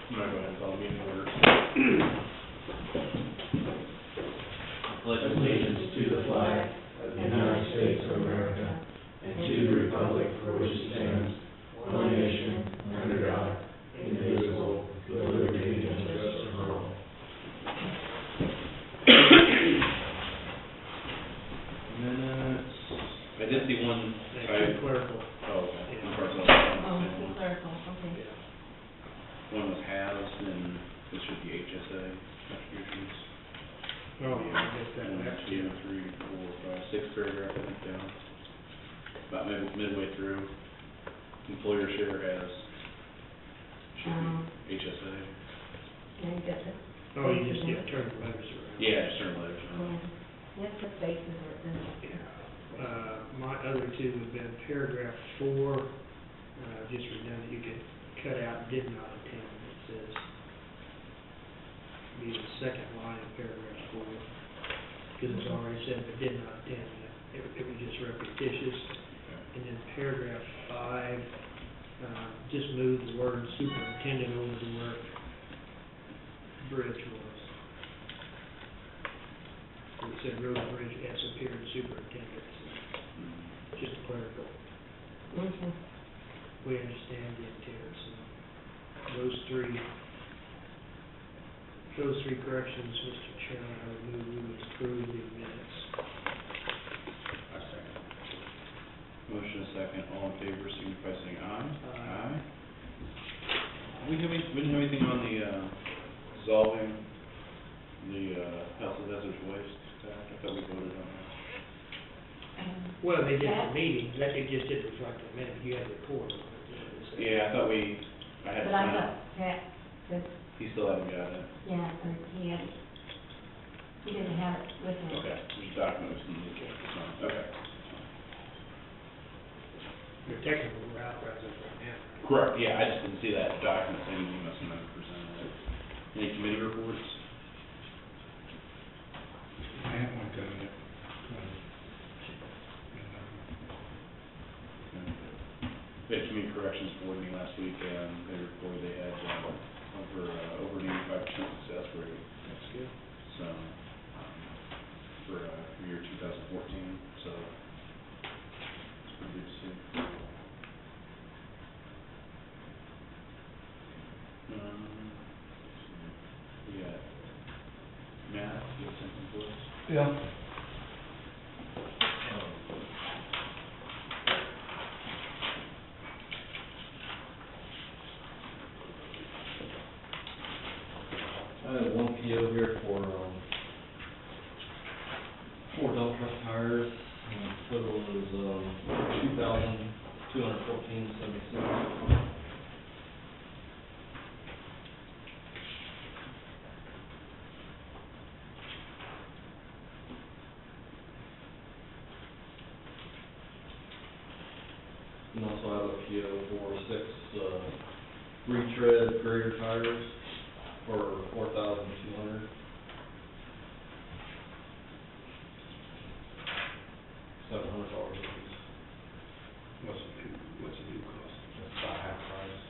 I'm gonna go ahead and call the meeting order. Pledge allegiance to the flag of the United States of America and to the republic for which it stands, one nation, under God, indivisible, with liberty and justice for all. Minutes. I did see one. Clerical. Oh, okay. Yeah. One person. Oh, it's clerical, okay. One was halves, and this should be HSA contributions. Oh, yeah, I guess that One, last two, three, four, five, sixth paragraph, I think, down. About midway through. Employer share has, should be HSA. And get the. Oh, you just get turn the letters around. Yeah, just turn letters around. Yes, the spaces are in. Yeah. My other two have been paragraph 4, just redundant, you could cut out did not attend, it says. Be the second line of paragraph 4, because it's already said but did not attend, it was just repetitious. And then paragraph 5, just move the word superintendent over to where bridge was. It said road and bridge has appeared superintendent, so just clerical. Okay. We understand the intent, so those three corrections, Mr. Chairman, I would move we would approve the minutes. I second. Motion is second. All in favor, signify by saying aye. Aye. We didn't have anything on the dissolving the House of Hazardous Waste Act. I thought we voted on that. Well, they did the meeting, that it just didn't reflect the minute, you had a report. Yeah, I thought I had to But I sign thought it. Pat, that, He still hasn't got it. yeah, or he didn't have it with him. Okay, the document was in the sign. Okay. Your technical route runs up right now. Correct, yeah, I just didn't see that document saying you must have presented it. Any committee reports? I have one coming up. We had community corrections board meeting last week, and they reported they had over an 85% success rate. That's good. So, for year 2014, so it's pretty good to see. We got Matt, you have something for us? Yeah. I have one PO here for, 4 dump truck tires, total is, $2,214.76. And also have a PO for 6, retread grader tires for $4,200. $700 apiece. What's the new cost? That's about half price.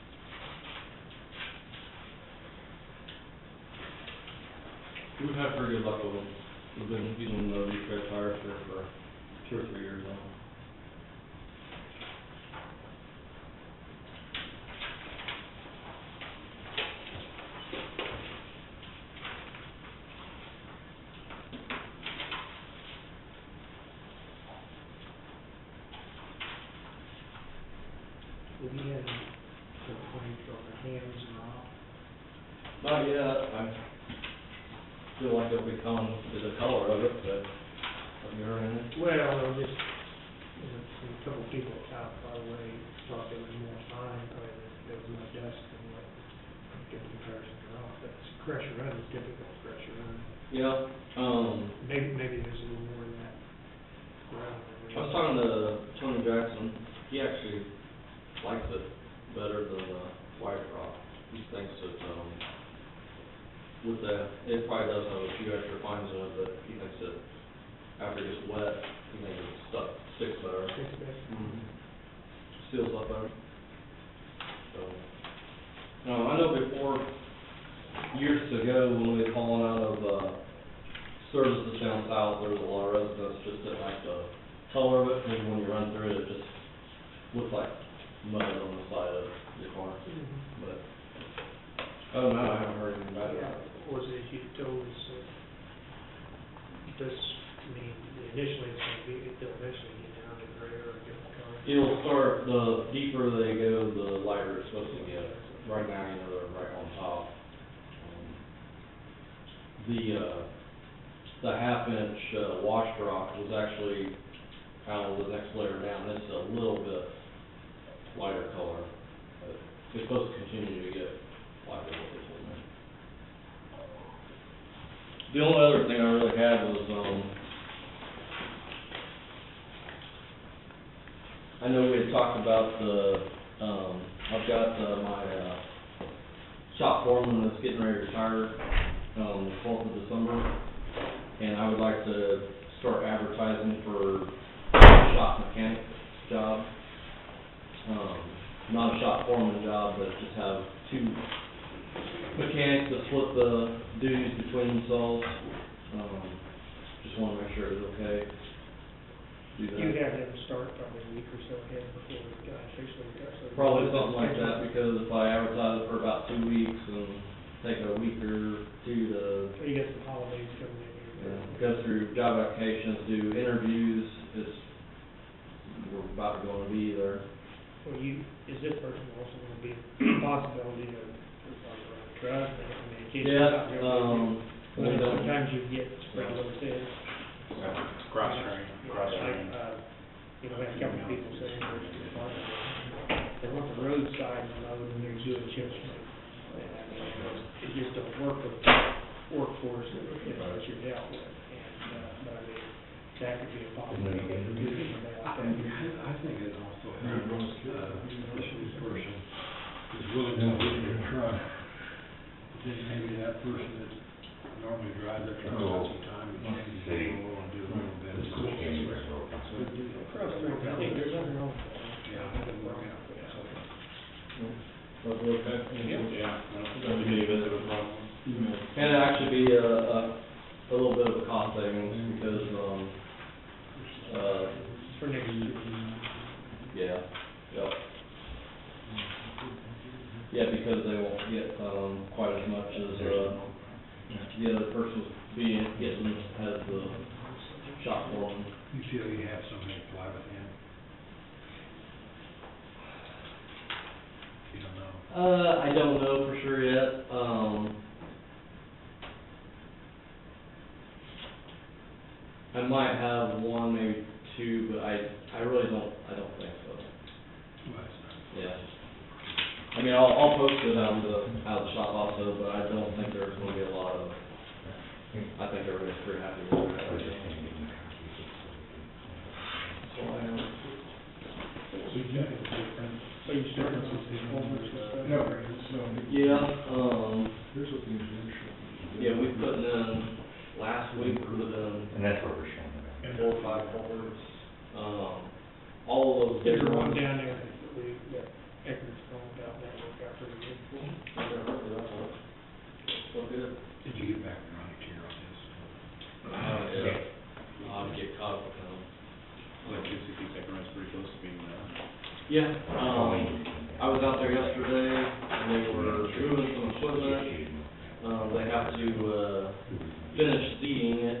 We've had pretty good luck with them. We've been using the retread tires here for 2 or 3 years now. Have you had any complaints on the hands and all? Not yet. I feel like it'll be coming to the color of it, but have you heard anything? Well, just, a couple people out by the way thought there was more fine, or there was more dust than what the comparisons are off. But pressure run is typical pressure run. Yeah, Maybe there's a little more in that ground. I was talking to Tony Jackson. He actually likes it better than White Rock. He thinks that, with that, it probably does have a few extra fines in it, but he thinks that after it gets wet, he thinks it sticks better. Seals up better. So, I know before years ago, when we was hauling out of, services down south, there was a lot of residents just didn't like the color of it, because when you run through it, it just looks like mud on the side of your car, but, oh no, I haven't heard anything about it. Was it you told us, this, I mean, initially it's gonna be, it'll eventually get down to gray or a different color? It'll start, the deeper they go, the lighter it's supposed to get. Right now, you know, they're right on top. The half-inch, washdrop was actually kind of the next layer down. This is a little bit lighter color, but it's supposed to continue to get lighter, what they told me. The only other thing I really had was, I know we had talked about I've got, my, shop foreman that's getting ready to retire, the 4th of December, and I would like to start advertising for a shop mechanic job. Not a shop foreman job, but just have 2 mechanics that split the duties between themselves. Just wanna make sure it's okay. Do that. You have them start probably a week or so ahead before the guy officially starts. Probably something like that, because if I advertise it for about 2 weeks and take a week or 2 to, So you got some holidays coming in here. go through job applications, do interviews, we're about to go on to be there. Well, is this person also gonna be possibility of, like, around the truck, I mean, in case you're not Yeah, really- sometimes you get spread over thin. Cross-train, cross-train. You know, I had a couple of people saying they want the roadside mowed when they're doing chip sealing. And I mean, it just don't work with the workforce that, you know, that you're dealt with. And, but I mean, that could be a possibility. I think it also happens, this person is willing to get in your truck, then maybe that person that normally drives their truck at some time, and changes the oil and do a little bit. Cross-train, I think there's nothing wrong with that. Yeah, I can work out for that. Was it okay? Yeah, I don't think any visible problem. And it'd actually be a little bit of a cost savings, because, For next year. yeah, yep. Yeah, because they won't get, quite as much as, the other person's getting as the shop foreman. You feel you have somebody to fly with him? You don't know? I don't know for sure yet, I might have 1, maybe 2, but I really don't think so. Well, that's not. Yeah. I mean, I'll post it out of the shop also, but I don't think there's gonna be a lot of, I think everybody's pretty happy with it. So you starting with the homework and stuff? No, so. Yeah, Here's what these are. yeah, we put in, last week, we put in And that's what we're showing about. 4 or 5 culverts. All of those. There's one down there that that Edwards called about, that worked out pretty good. So good. Did you get back to running here on this? Yeah. I'll get caught up with them. Like 262nd Road's pretty close to being there. Yeah, I was out there yesterday, and they were moving some equipment. They have to, finish seeding it.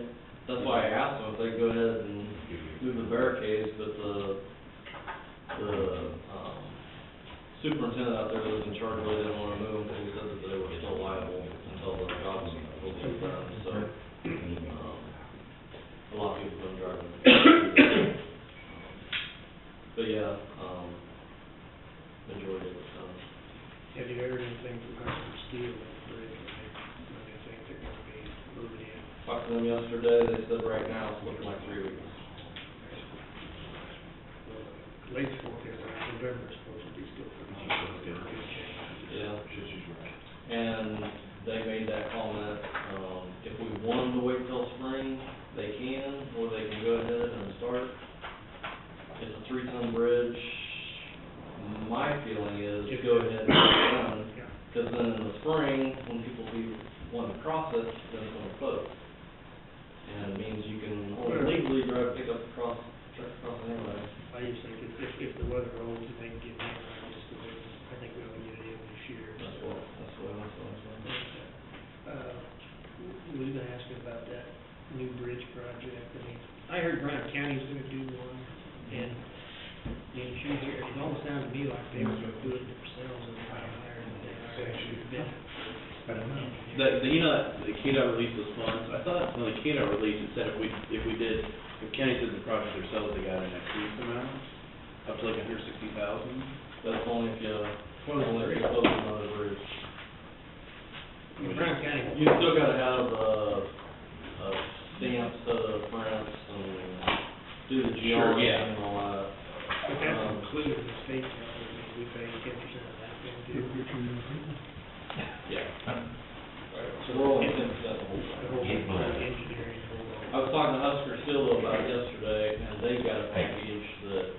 That's why I asked them if they could go ahead and move the barricades, but the superintendent out there that was in charge really didn't wanna move them, because he said that they were still liable until the job was completely done, so, a lot of people have been driving. But yeah, majority of it's done. Have you heard anything from Hudson Steel on the bridge, when they think they're gonna be moving in? Talked to them yesterday, they said right now it's looking like 3 weeks. Late forecast, November is supposed to be still pretty good. Yeah. And they made that comment, if we want them to wait till spring, they can, or they can go ahead and start. It's a 3-ton bridge. My feeling is, go ahead and get it done, because because then in the spring, when people be wanting to cross it, then it's gonna close. And it means you can only legally drive pickup across, truck across anyway. I just think if the weather holds and they can get in, I think we ought to get it in this year. That's what I'm saying. We was asking about that new bridge project. I mean, I heard Brown County's gonna do one, and she was here, it almost sounded to me like they were gonna do it themselves and hire them. I don't know. You know, that the KDOT released those funds, I thought when the KDOT released, it said if county did the project themselves, they got an increased amount, up to like $160,000. That's only if you close another bridge. Brown County. You still gotta have, stamps, prints, and do the Sure, geology yeah. and all that. But that's included in the state, we pay 10% of that, then too. Yeah. So we're only 10% the whole The thing. whole engineering, the whole. I was talking to Husker Steel about it yesterday, and they've got a package that,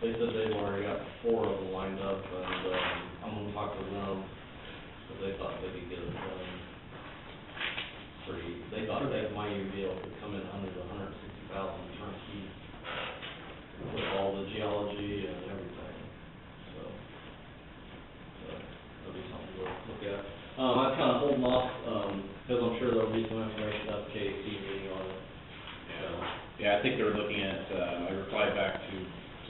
they said they've already got 4 of them lined up, and, I'm gonna talk to them, because they thought they could get it done they thought that my UVL could come in under the 160,000 turnkey with all the geology and everything, so that'll be something to look at. I'm kinda holding off, because I'm sure there'll be some information at the KAC meeting on it. Yeah, I think they were looking at, I replied back to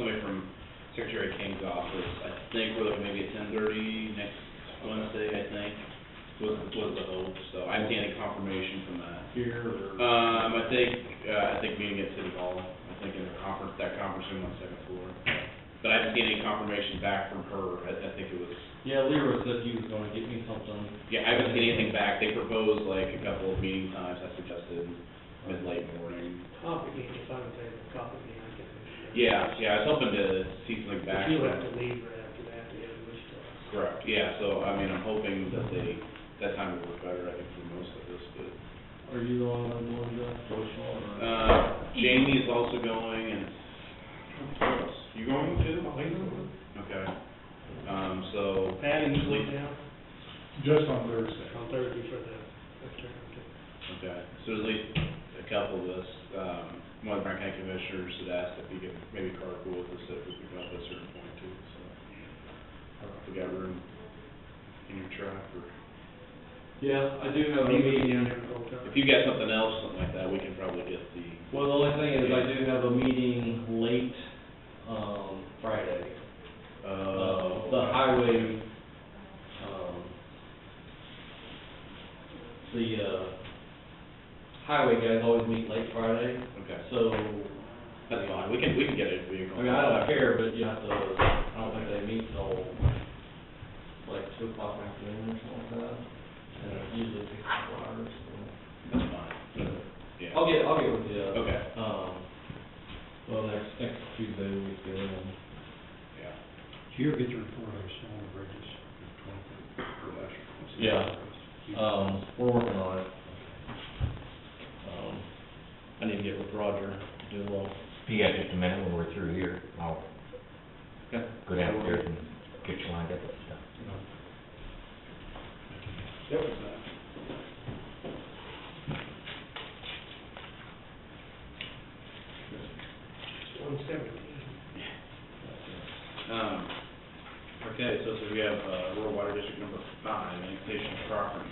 somebody from Secretary King's office, I think we're looking maybe at 10:30 next Wednesday, I think, was the hope, so I haven't seen any confirmation from that. Here, or? I think meeting at City Hall, I think in that conference room on the second floor. But I haven't seen any confirmation back from her, I think it was, Yeah, Leroy said he was gonna get me something. yeah, I haven't seen anything back, they proposed like a couple of meeting times, I suggested mid-late morning. Copy me, if I'm available, copy me, I can. Yeah, I was hoping to see something back. But you'll have to leave right after that, the other was Correct, yeah, so, I mean, I'm hoping that that time will work better, I think, for most of this, but. Are you the one going to social or? Jamie is also going, and, who else? You going too? Okay, so. Patty, you going down Just on Thursday. on Thursday for the return? Okay, so there's at least a couple of us, one of the Brown County Commissioners had asked if he could maybe carpool with us if we could go up at a certain point too, so. I don't know if we got room in your truck, or Yeah, I do have a Maybe meeting. down there the whole time. if you got something else, something like that, we can probably get the. Well, the only thing is I do have a meeting late, Friday. The highway, highway guys always meet late Friday, Okay, so, that's fine, we can get a vehicle. I mean, I don't care, but you have to, I don't think they meet till like 2 o'clock in the afternoon or something like that. And it usually takes a couple hours, so. That's fine, yeah. I'll get with you. Okay. Well, next Tuesday we get in. Yeah. Did you ever get the report on smaller bridges? Yeah. We're working on it. I need to get with Roger, do a little. If you got just a minute when we're through here, I'll Okay. go downstairs and get you lined up with stuff. Yep. 117. Okay, so we have, rural water district number 5, annexation of property.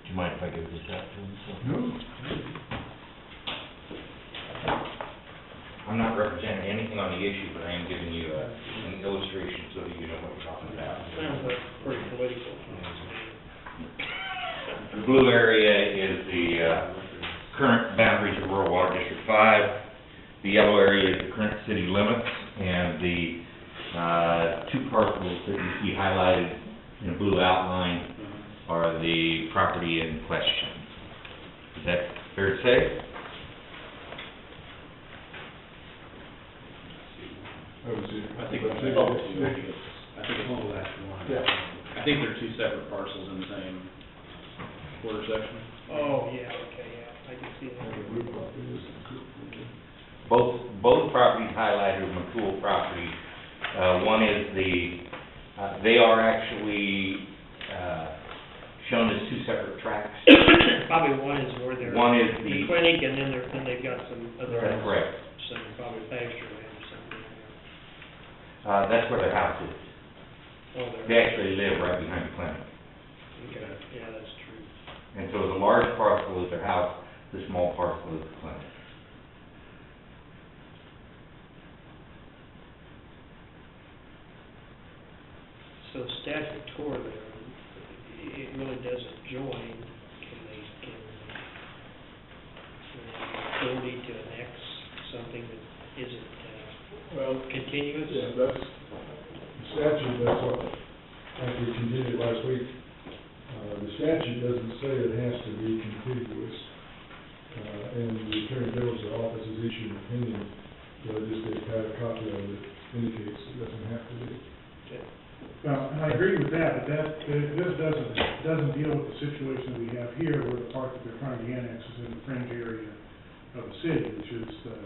Do you mind if I give this out to him? No. I'm not representing anything on the issue, but I am giving you an illustration so that you know what you're talking about. Sounds like pretty political. The blue area is the current boundaries of rural water district 5. The yellow area is the current city limits, and the 2 parcels that you see highlighted in a blue outline are the property in question. Is that fair to say? I think it's the last one. Yeah. I think they're 2 separate parcels in the same quarter section. Oh, yeah, okay, yeah, I can see that. both properties highlighted are McCool property. One is they are actually, shown as two separate tracks. Probably one is where they're. One is The the, clinic, and then they've got some other. that's correct. Some probably pasture land or something. That's where their house is. Oh, They they're. actually live right behind the clinic. Okay, yeah, that's true. And so the large parcel is their house, the small parcel is the clinic. So statutorily, it really doesn't join, can authority to annex something that isn't, Well, continuous? yeah, that's, the statute, that's what, after we continued last week, the statute doesn't say it has to be contiguous. And the Attorney General's office has issued an opinion, that I just gave Pat a copy of that indicates it doesn't have to be. Well, and I agree with that, but this doesn't deal with the situation that we have here, where the part that they're trying to annex is in the fringe area of the city, which is the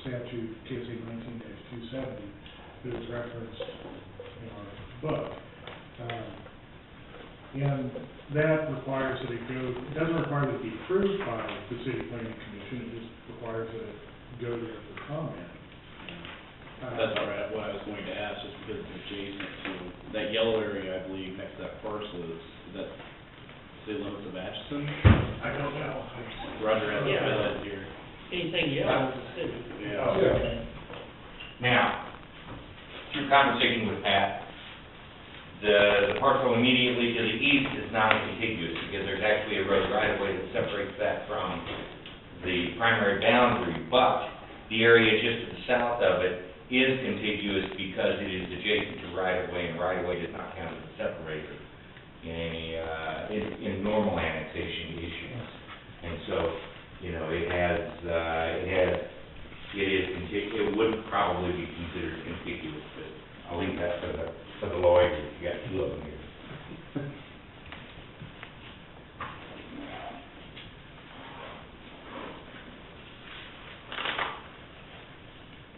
statute, KSA 19-270, that is referenced in our book. And that requires that it doesn't require that it be approved by the city planning commission, it just requires that it go there for comment. That's all right, what I was going to ask, just because it's adjacent to, that yellow area, I believe, next to that parcel is that city limits of Atchison? I don't know. Roger has it Yeah. highlighted here. Anything yellow is the city. Yeah. Yeah. Now, through conversation with Pat, the parcel immediately to the east is non-contiguous because there's actually a road right-of-way that separates that from the primary boundary, but the area just to the south of it is contiguous because it is adjacent to right-of-way, and right-of-way does not count as a separator in any, in normal annexation issues. And so, you know, it would probably be considered contiguous, but I'll leave that for the lawyers, you got two of them here.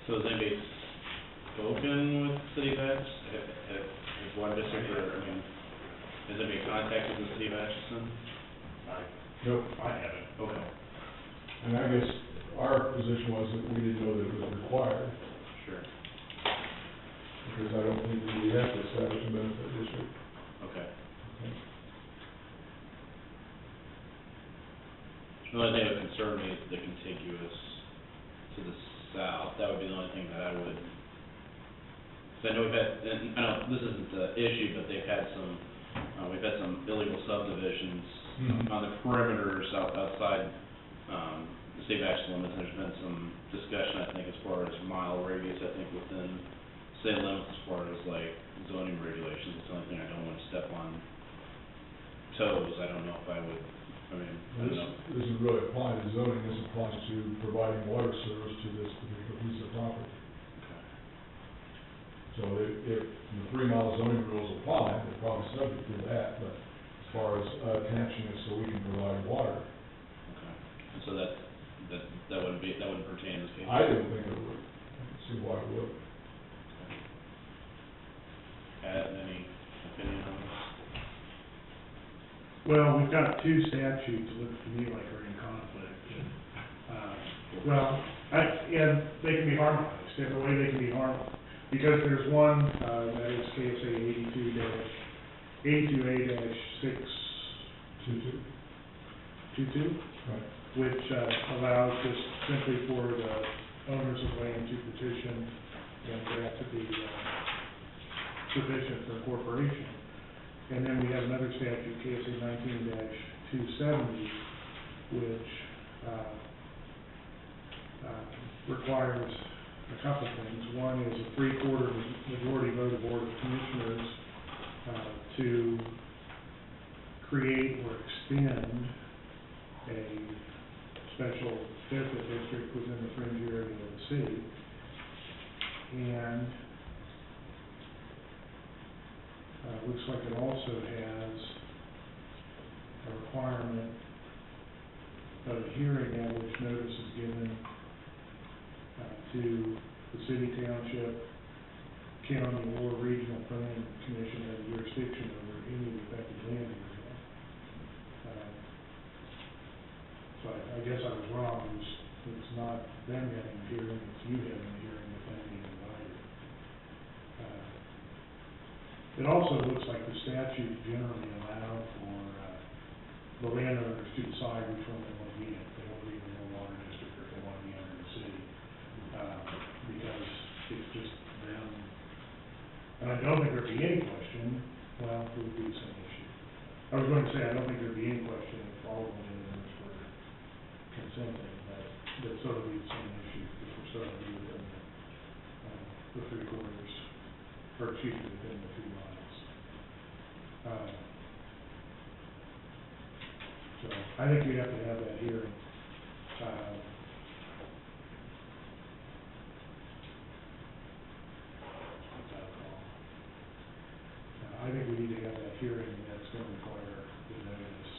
So has anybody spoken with the city of Atchison? Has one district, or, I mean, has anybody contacted the city of Atchison? Nope. I haven't. Okay, And I guess our position was that we didn't know that it was required, sure, because I don't think that we have to establish a benefit district. okay. The only thing that would concern me is the contiguous to the south. That would be the only thing that I would, because I know we've had, and I know this isn't the issue, but they've had some, we've had some illegal subdivisions Mhm. on the perimeters outside, the state of Atchison limits. There's been some discussion, I think, as far as mile radius, I think, within state limits as far as like zoning regulations. It's the only thing I don't want to step on toes. I don't know if I would, I mean, I don't know. This doesn't really apply to zoning, this applies to providing water service to this particular piece of property. Okay. So if the 3 mile zoning rules apply, they're probably subject to that, but as far as attaching it so we can provide water, Okay. And so that wouldn't be, that wouldn't pertain in this case? I didn't think it would. I don't see why it would. Pat, any opinion on this? Well, we've got two statutes that look to me like are in conflict. Well, and they can be harmonized, in a way they can be harmonized. Because there's one, that is KSA 82A-622, Right. which allows just simply for the owners of land to petition and for that to be sufficient for incorporation. And then we have another statute, KSA 19-270, which requires a couple things. One is a 3/4 majority vote of Board of Commissioners to create or extend a special benefit district within the fringe area of the city. And looks like it also has a requirement of a hearing at which notice is given to the city, township, county, or regional planning commission has jurisdiction over any of the affected land area. So I guess I was wrong, it's not them having a hearing, it's you having a hearing with them being invited. It also looks like the statutes generally allow for, the landowners to decide which one they want to be in, if they want to be in the rural water district or if they want to be under the city. Because it's just them, and I don't think there'd be any question, well, it would be the same issue. I was going to say, I don't think there'd be any question if all of the landowners were consenting, but so it'd be the same issue, if we're starting to be within the 3/4, or excuse me, within the 2 miles. So I think we have to have that hearing. I think we need to have that hearing, and that's going to require the notice.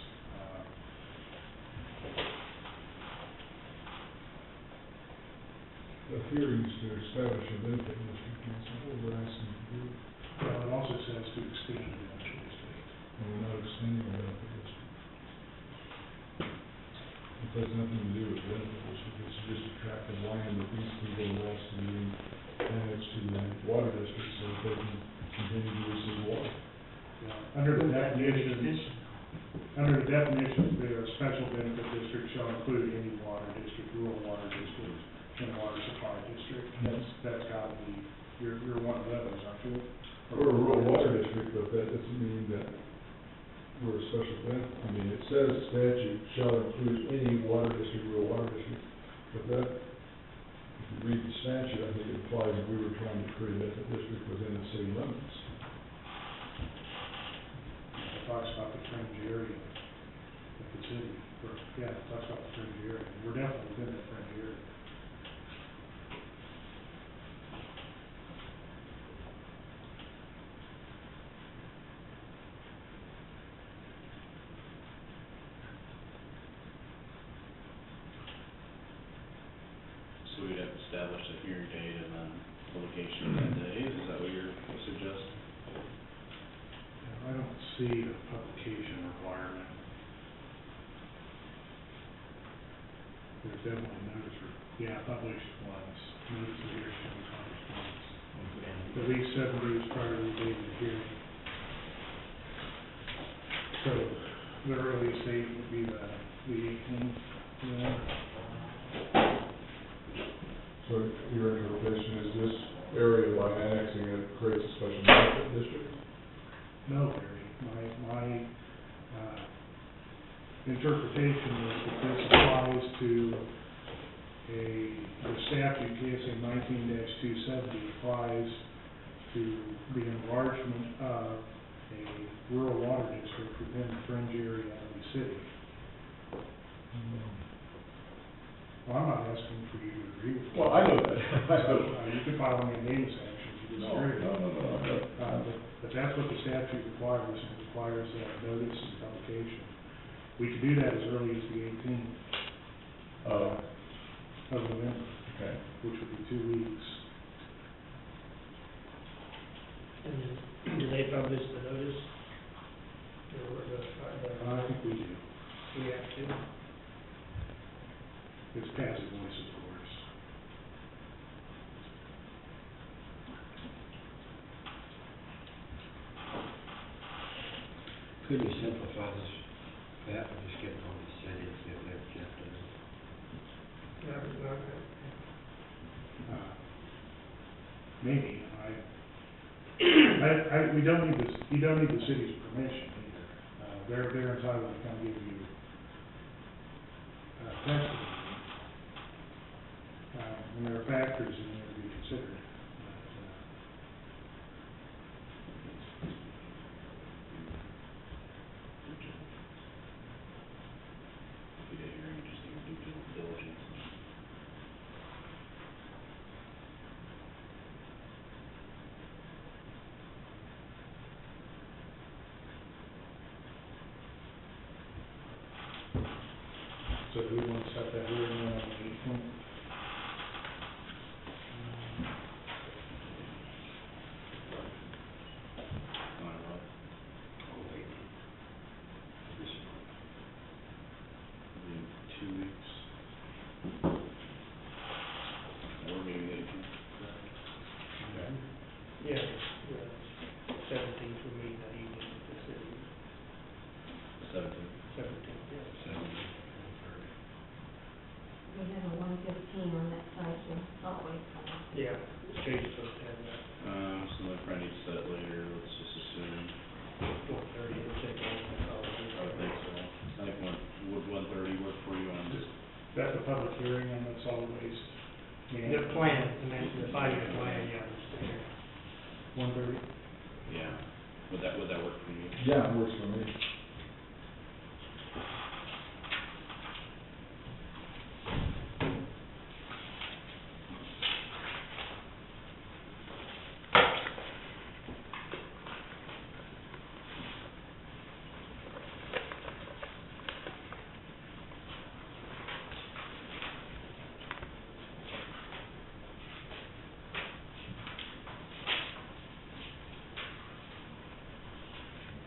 The hearings to establish a benefit district, is what we're asking to do, Well, it also says to expand the benefit district. and we're not extending a benefit district. It has nothing to do with benefit district, it's just a tract of land that these people wants to be annexed to the water district so that they can continue to receive water. Under the definitions, the special benefit district shall include any water district, rural water district, and water supply district. That's got to be, you're one of those, aren't you? We're a rural water district, but that doesn't mean that we're a special benefit. I mean, it says statute shall include any water district, rural water district, but that, if you read the statute, I think it implies that we were trying to create a district within the city limits. It talks about the fringe area of the city, or, yeah, it talks about the fringe area. We're definitely within that fringe area. So we'd have to establish a hearing date and then publication of that day, is that what you're suggesting? I don't see a publication requirement. There's definitely notice, published once, notice of hearing shall be published once. At least 7 days prior to the date of the hearing. So, the earliest date would be the 18th, So your interpretation is this area by annexing it creates a special benefit district? No, Barry, my interpretation is that this applies to the statute, KSA 19-270 applies to the enlargement of a rural water district within the fringe area of the city. Well, I'm not asking for you to agree with me. Well, I know that. You can file a mandamus action if you disagree. No. But that's what the statute requires, and it requires notice and publication. We could do that as early as the 18th of November, Okay. which would be 2 weeks. And then, do they publish the notice? Or I think we do. we have to? It's passive voice, of course. Could you simplify this, that, or just get it on the city and see if they object to it? Maybe, we don't need this, you don't need the city's permission either. They're entitled to come give you, testimony. And there are factors in there to be considered. If we get a hearing, just do due diligence. So do we want to set that hearing on the 18th? the public hearing on the solid waste? The plan, the 5-year plan, yeah. 1:30? Yeah, would that work for you? Yeah, it works for me.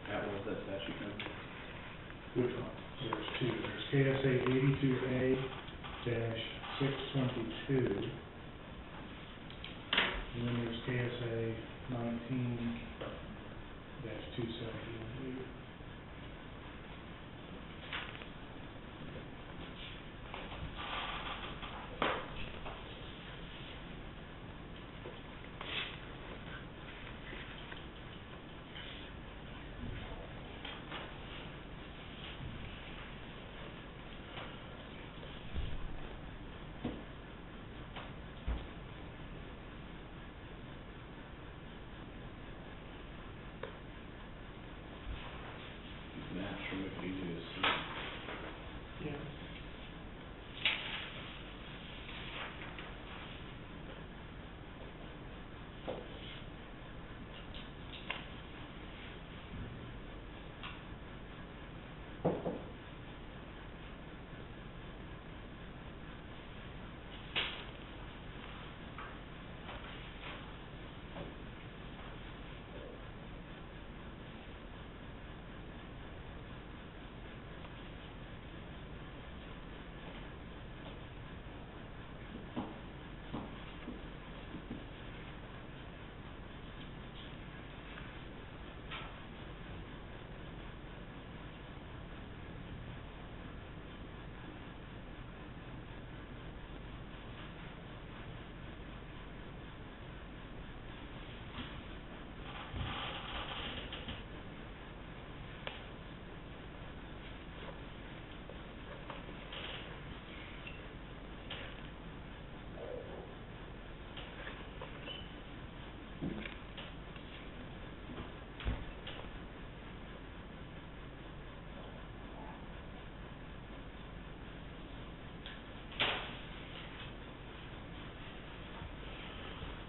Pat, what was that statute number? Which one? There's two. There's KSA 82A-622. And then there's KSA 19-270. Matt, sure make it easy to see. Yeah.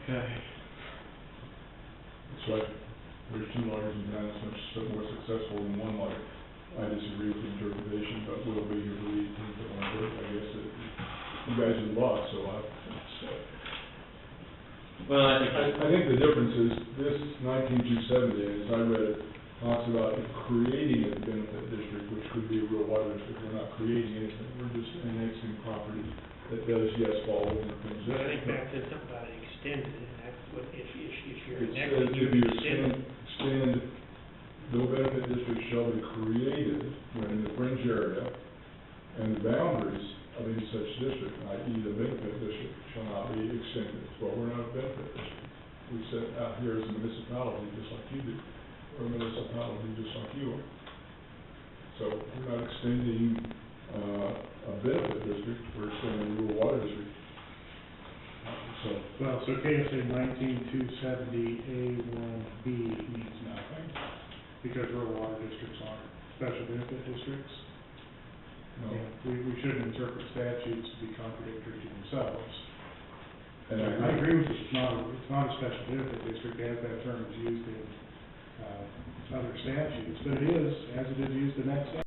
Okay. It's like, there's two lawyers in town, it's much more successful than one lawyer. I disagree with the interpretation, but we'll be here to read things that won't work. I guess that you guys are the boss, so Well, I think. I think the difference is, this 19270, as I read it, talks about creating a benefit district, which could be a rural water district. We're not creating anything, we're just annexing property that does, yes, fall within things. But I think back to something about extended, and that's what, if you're It next, says you if you extend. extend, no benefit district shall be created when in the fringe area, and the boundaries of any such district, i.e. the benefit district, shall not be extended. Well, we're not a benefit district. We sit out here as a municipality, just like you do. We're a municipality, just like you are. So we're not extending, a benefit district, we're extending a rural water district. So KSA 19270A1B means nothing, because rural water districts aren't special benefit districts. No. We shouldn't interpret statutes to be contradictory to themselves. And I agree with you, it's not a special benefit district, as that term is used in, other statutes, but it is, as it is used in that statute.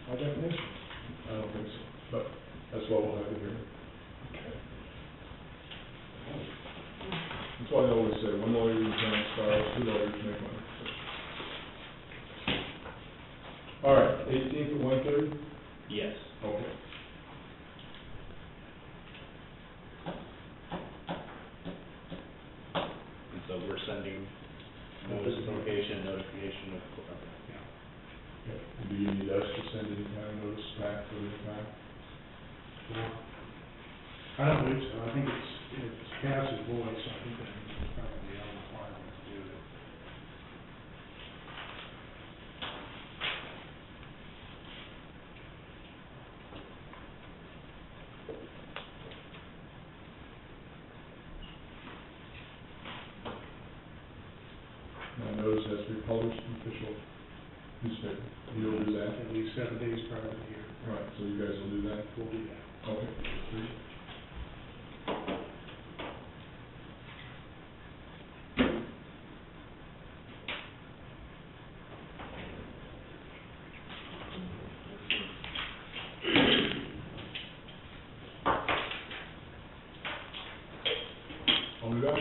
By definition. I don't think so, but that's why we'll have it here. That's why I always say, one lawyer in town styles, two lawyers make money. All right, 18th at 1:30? Yes. Okay. And so we're sending notice of notification of, Do you need us to send any kind of notice back for this time? I don't believe so, I think it's passes voice, I think that's probably all I notice it has to be published in official newspaper. You'll do that? At least 7 days prior to the hearing. Right, so you guys will do that? We'll do that. Okay. Great. I'll do that.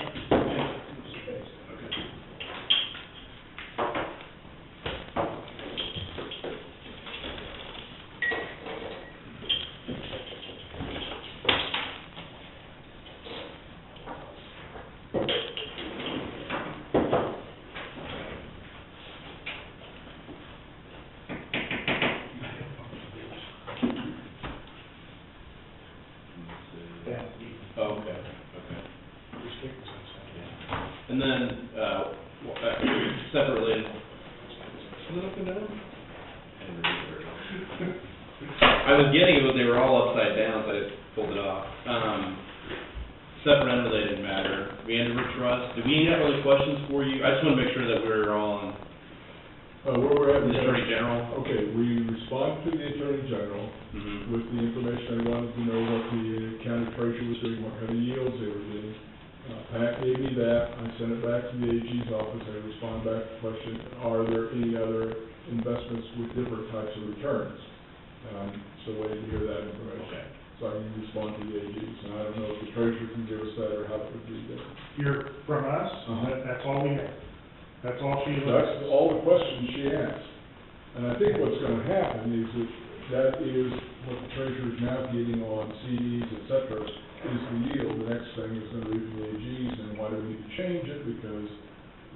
Oh, okay, okay. And then, separate related. Is it up and down? I was getting it, but they were all upside down, so I just pulled it off. Separate unrelated matter, Vanderbilt Trust, do we have other questions for you? I just wanna make sure that we're on Where we're at. the Attorney General. Okay, we respond to the Attorney General Mm-hmm. with the information. I wanted to know what the county treasurer was doing, what kind of yields they were getting. Pat gave me that, I sent it back to the AG's office, I respond back to the question, are there any other investments with different types of returns? So waiting to hear that information. Okay. So I can respond to the AG's, and I don't know if the treasurer can give us that, or how it would be done. You're, from us, that's all we have. That's all she looks. That's all the questions she asked. And I think what's gonna happen is that is what the treasurer is now getting on CDs, et cetera, is the yield. The next thing is gonna be from the AG's, and why do we need to change it? Because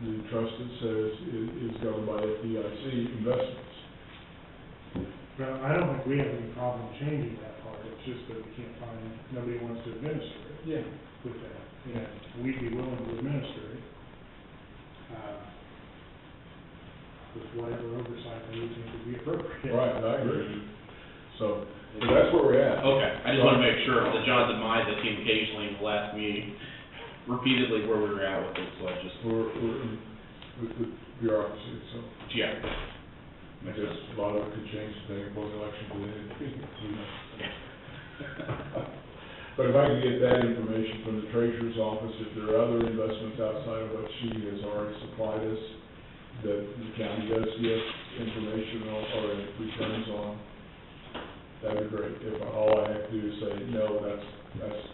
the trust, it says, is governed by FDIC investments. Well, I don't think we have any problem changing that part, it's just that we can't find, nobody wants to administer it. Yeah. With that, and we'd be willing to administer it, with whatever oversight we think would be appropriate. Right, I agree. So that's where we're at. Okay, I just wanna make sure that John DeMai, the team occasionally will ask me repeatedly where we were at with it, so I just, We're in with the bureaucracy, so. yeah. I guess a lot of it could change depending upon the election today. But if I can get that information from the treasurer's office, if there are other investments outside of what she has already supplied us, that the county does get information or returns on, that'd be great. If all I have to do is say, no, that's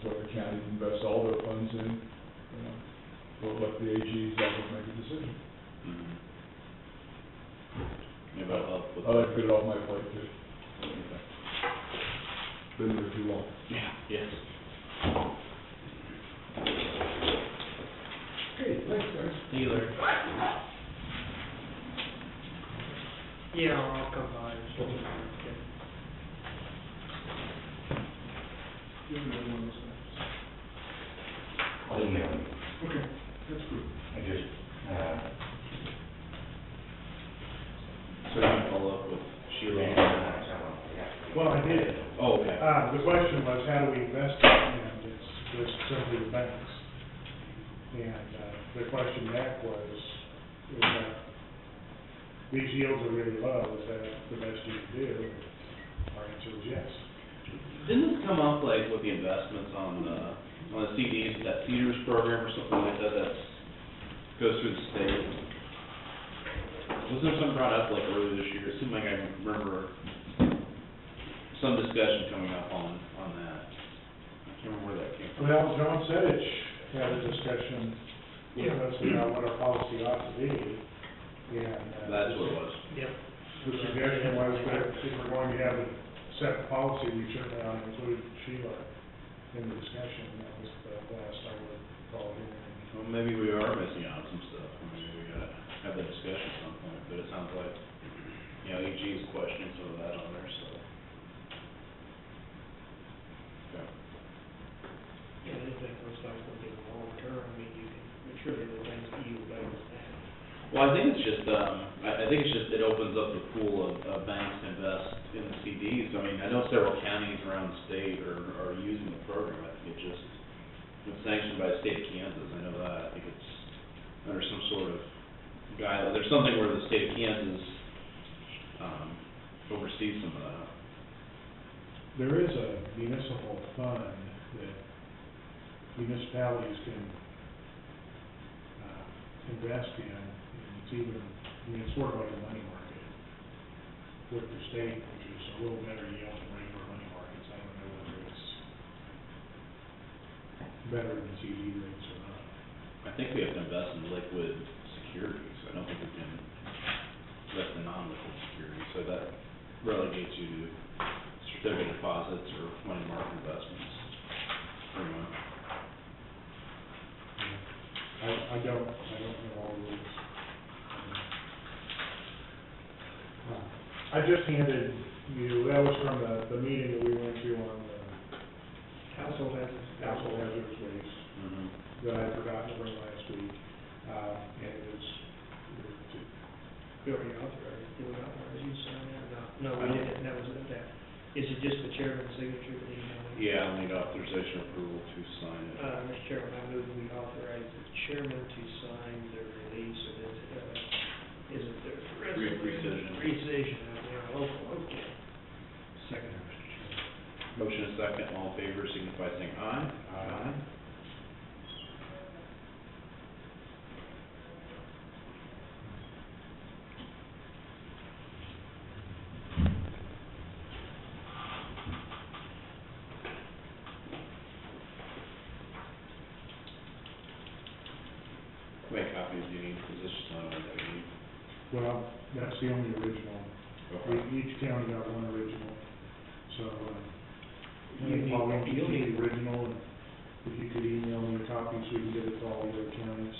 what the county invests all their funds in, we'll let the AG's office make a decision. Mhm. Maybe that'll help with. I'd like to get it off my plate too. Okay. Been there too long. Yeah, yes. Okay, thanks, guys. See you later. Yeah, I'll come by and show you. Okay. I'll email you. Okay, that's good. I just, So you can follow up with Sheila. Well, I did. Oh, okay. The question was, how do we invest it? And it's simply the banks. And, the question back was, these yields are really low, is that the best you can do? Our answer was yes. Didn't this come up like with the investments on the CDs, that Cedars program or something like that, that goes through the state? Wasn't there something brought up like earlier this year? It seemed like I remember some discussion coming up on that. I can't remember where that came from. Well, John Sedich had a discussion with us about what our policy ought to be. And, That's what it was. Yep. the suggestion was that if we're going to have a set policy, we certainly ought to include Sheila in the discussion. That was the last I would call here. Well, maybe we are missing out on some stuff. I mean, maybe we gotta have that discussion at some point, but it sounds like, you know, EG is questioning some of that on there, so. Okay. Yeah, anything looks like we'll get long term, I mean, you can, make sure that the things that you better than that. Well, I think it's just, I think it's just, it opens up the pool of banks to invest in the CDs. I mean, I know several counties around the state are using the program. I think it just, it's sanctioned by the state of Kansas, I know that. I think it's under some sort of guideline. There's something where the state of Kansas, oversees some of that. There is a municipal fund that municipalities can, invest in, and it's even, I mean, it's sort of like a money market with the state, which is a little better yield than regular money markets. I don't know whether it's better than CD rates or not. I think we have to invest in liquid securities. I don't think we can invest in non-liquid securities, so that relegates you to certificate deposits or money market investments, pretty much. I don't know all the rules. I just handed you, that was from the meeting that we went to on the household hazardous waste that I forgot to bring last week. And it was, we already authorized, did we authorize you to sign that? No, we didn't, that was that. Is it just the chairman's signature that you have? Yeah, I'll need authorization approval to sign it. Mr. Chairman, I move that we authorize the chairman to sign the release of it, is it the Rescission. Rescission, yeah, okay. Second, Mr. Chairman. Motion is second, all in favor, signify by saying aye. Aye. How many copies do you need, because this is not only that you need? Well, that's the only original. Okay. Each county got one original, so, You'll you'll need- need the original, and if you could email me a copy so we can get it to all the other counties.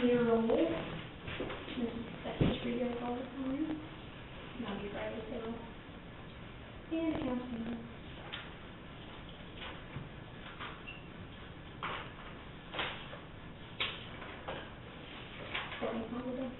Payroll, that's just read it all the time. Now you write it down. And accounts payable. Going holiday.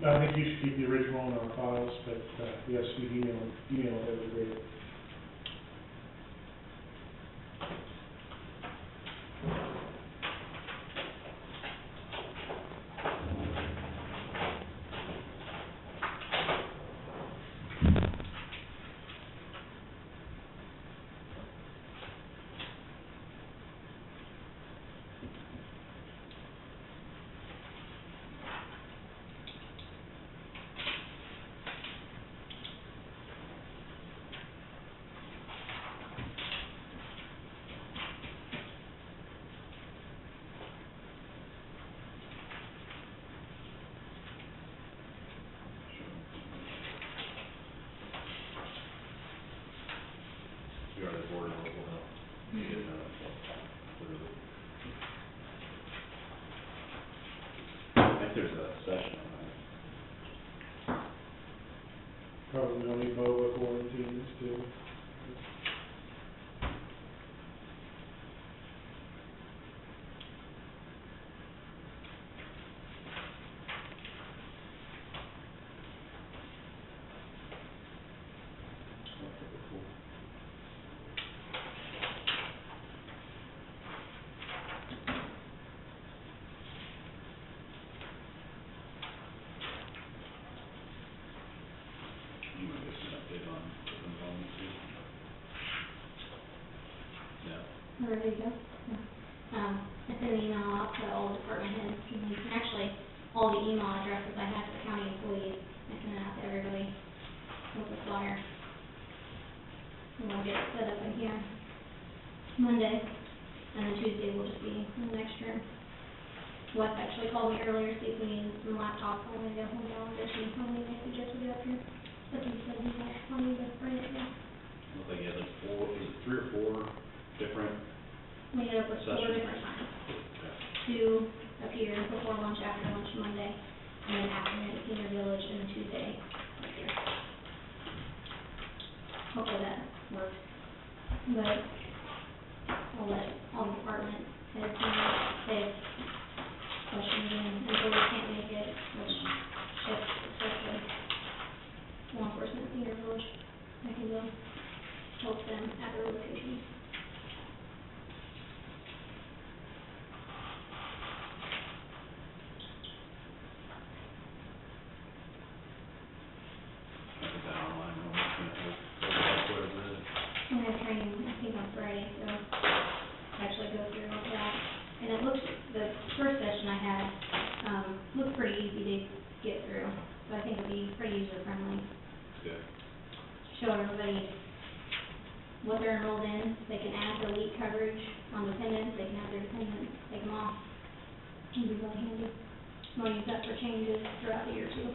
I think you should keep the original in our files, but, yes, you email it, that would be great. You are the board of local health. You didn't know that, literally. I think there's a session on that. Probably only BOA quarantines too. You might get an update on open enrollment too. Yeah. There you go. I sent an email out to all department heads, and actually, all the email addresses I have for county employees, I sent it out to everybody. with a flyer. And we'll get it set up in here Monday, and then Tuesday will just be in the next room. Wes actually called me earlier, see if we need some laptops, I'm gonna go home now and go see how many they suggested up here. But he said he had plenty to bring it in. Looks like you had like four, was it 3 or 4 different? We ended up with 4 Sessions. different times. 2 up here before lunch, after lunch Monday, and then afternoon at Senior Village, and then Tuesday right here. Hopefully that works. But I'll let all the department heads know if they have questions, and until we can't make it, which if especially law enforcement, Senior Village, I can go help them at their locations. I think that online, I'm looking at whatever it is. We have training, I think, on Friday, so actually go through all that. And it looks, the first session I had, looked pretty easy to get through, so I think it'll be pretty user-friendly. Good. Show everybody what they're enrolled in, they can add the elite coverage on dependents, they can add their dependents, take them off. It'll be really handy. We'll use that for changes throughout the year too.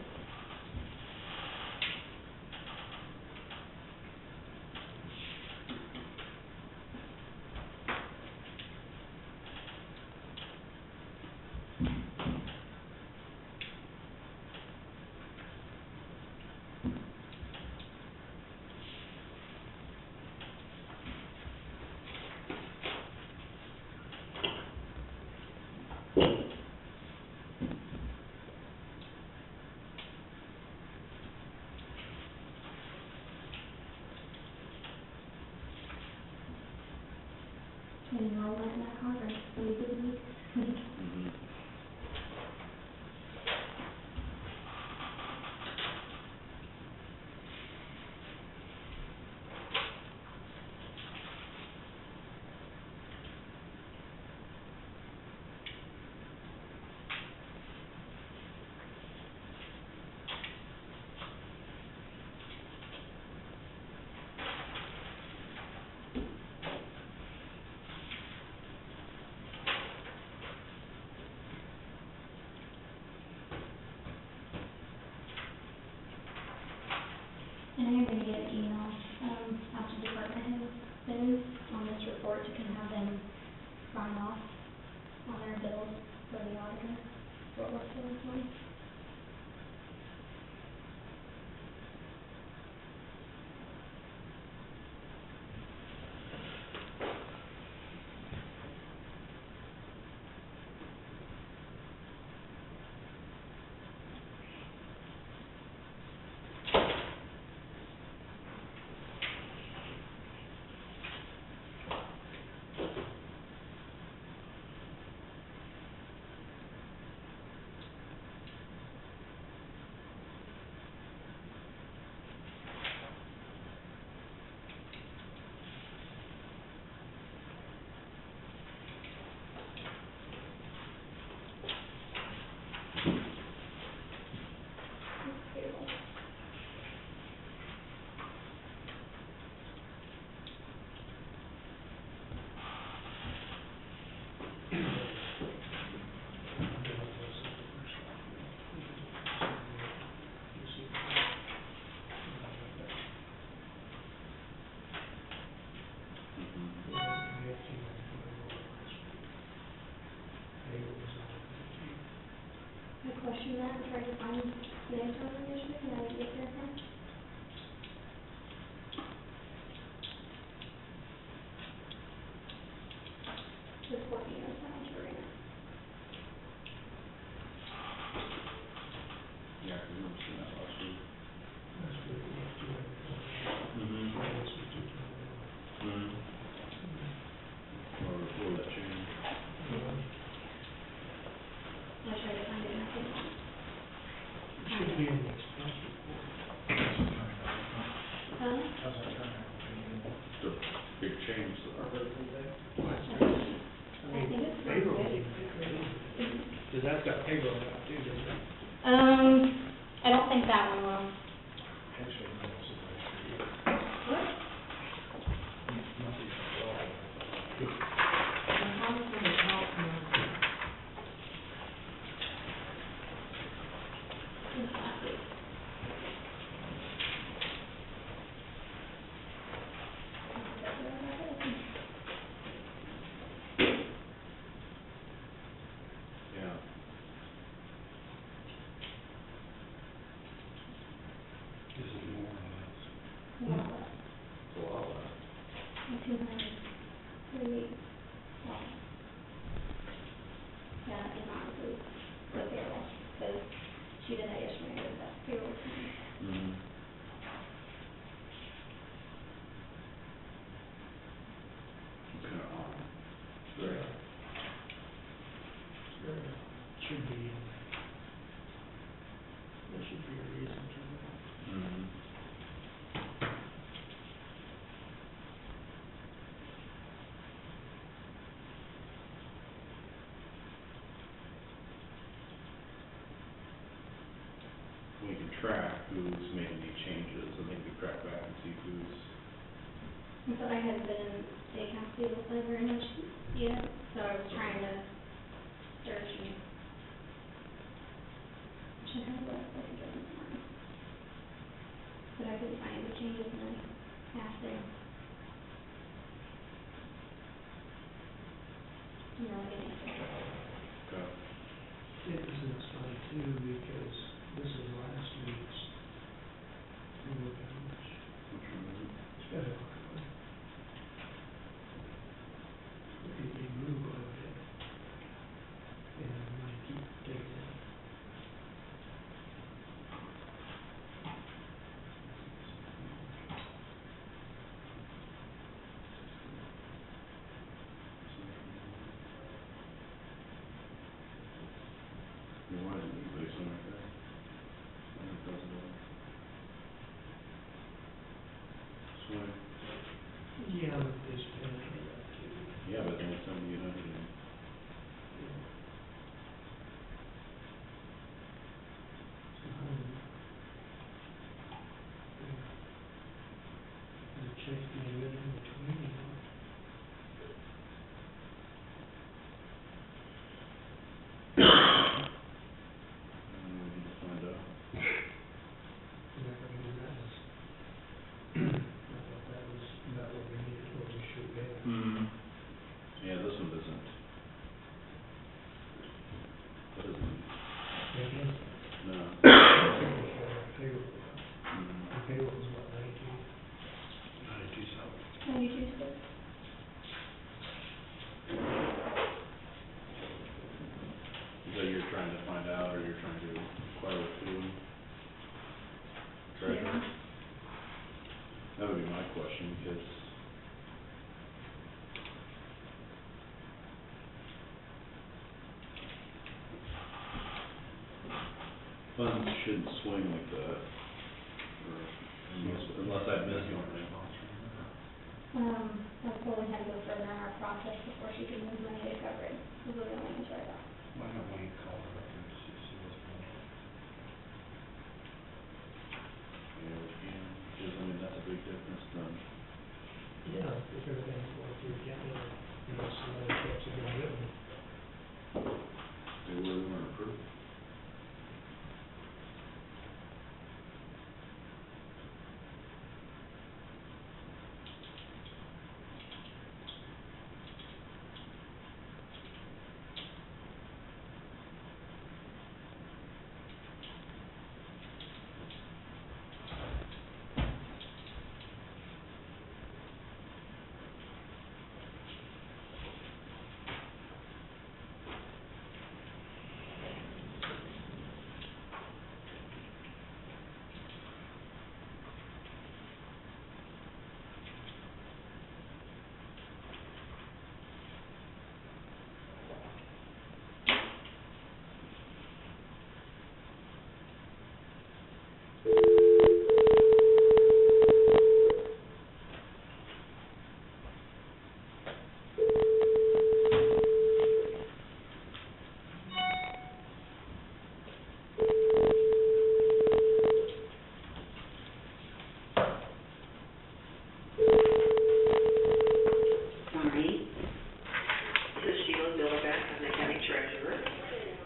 And enrollment in that conference, it'll be a good week. Mm-hmm. And I am gonna get an email, out to department heads soon on this report to kind of have them sign off on their bills for the auditor, what we're spending on. I questioned that and tried to find the answer on it yesterday, and I didn't get there from. Just 14 years now, sure enough. Yeah, I remember seeing that last week. That's what we have to do. Mm-hmm. Fridays we do. Mm-hmm. Or before that change. I tried to find it and I couldn't. It should be in the expense report. Huh? How's that turn out? It's a big change, so. I mean, it's payroll, good. because that's got payroll now too, doesn't it? I don't think that one will. Actually, no, it's 3 weeks. So, yeah, that does not include the payroll, because she did that yesterday, with that payroll. Mm-hmm. It's kind of odd. Right. Should be, there should be a reason to that. Mm-hmm. We can track who's made any changes, and then we track back and see who's, But I haven't been in the accounts payable side very much yet, so I was trying to search and check out what I could get this morning. But I couldn't find any changes in the asked there. No, I didn't answer. okay. It's funny too, because this is last week's. Look how much, it's got a lot of money. It grew quite a bit. And I'm gonna keep taking it. Why didn't we do something like that? $100,000. Swing. Yeah, but this penalty up too. Yeah, but then some, you know, you Check being written in between, you know. we need to find out. I'm not gonna do that. I thought that was about what we needed, what we should get. Mm-hmm. Yeah, this one doesn't. That doesn't, Maybe. no. Payroll, Mm-hmm. the payroll was what, 19? 92 cents. Is that you're trying to find out, or you're trying to inquire with who? Treasurer? Yeah. That would be my question, because funds shouldn't swing like that, or unless I missed something. I probably had to go further in our process before she could move money to cover it, is what I wanted to write off. Why don't we call her up and see what's going on? Yeah, we can, because, I mean, that's a big difference from, Yeah, if everything's going through county, you know, some other checks have been written. they really weren't approved.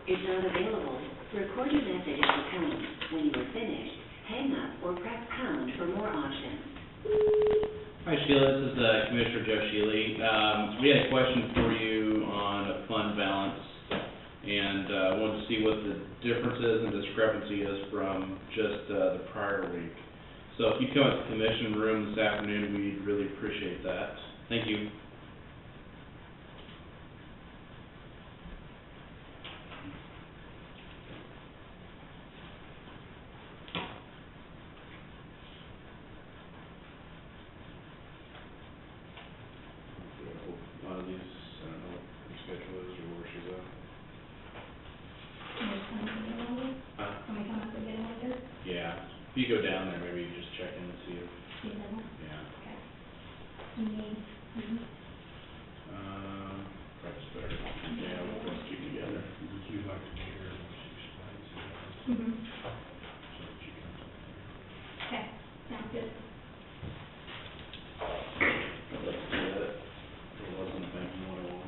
is not available. Record your message at the tone. When you are finished, hang up or press pound for more options. Hi Sheila, this is Commissioner Joe Shealy. We had a question for you on a fund balance, and wanted to see what the differences and discrepancy is from just the prior week. So if you come to the commission room this afternoon, we'd really appreciate that. Thank you. you go down there, maybe you just check in and see if, You know, yeah. okay. You need, Probably just better, yeah, we'll just keep together. Would you like to be here when she explains it? mhm. So that she comes up here. Okay, sounds good. I'd like to do that. If it wasn't making what I want.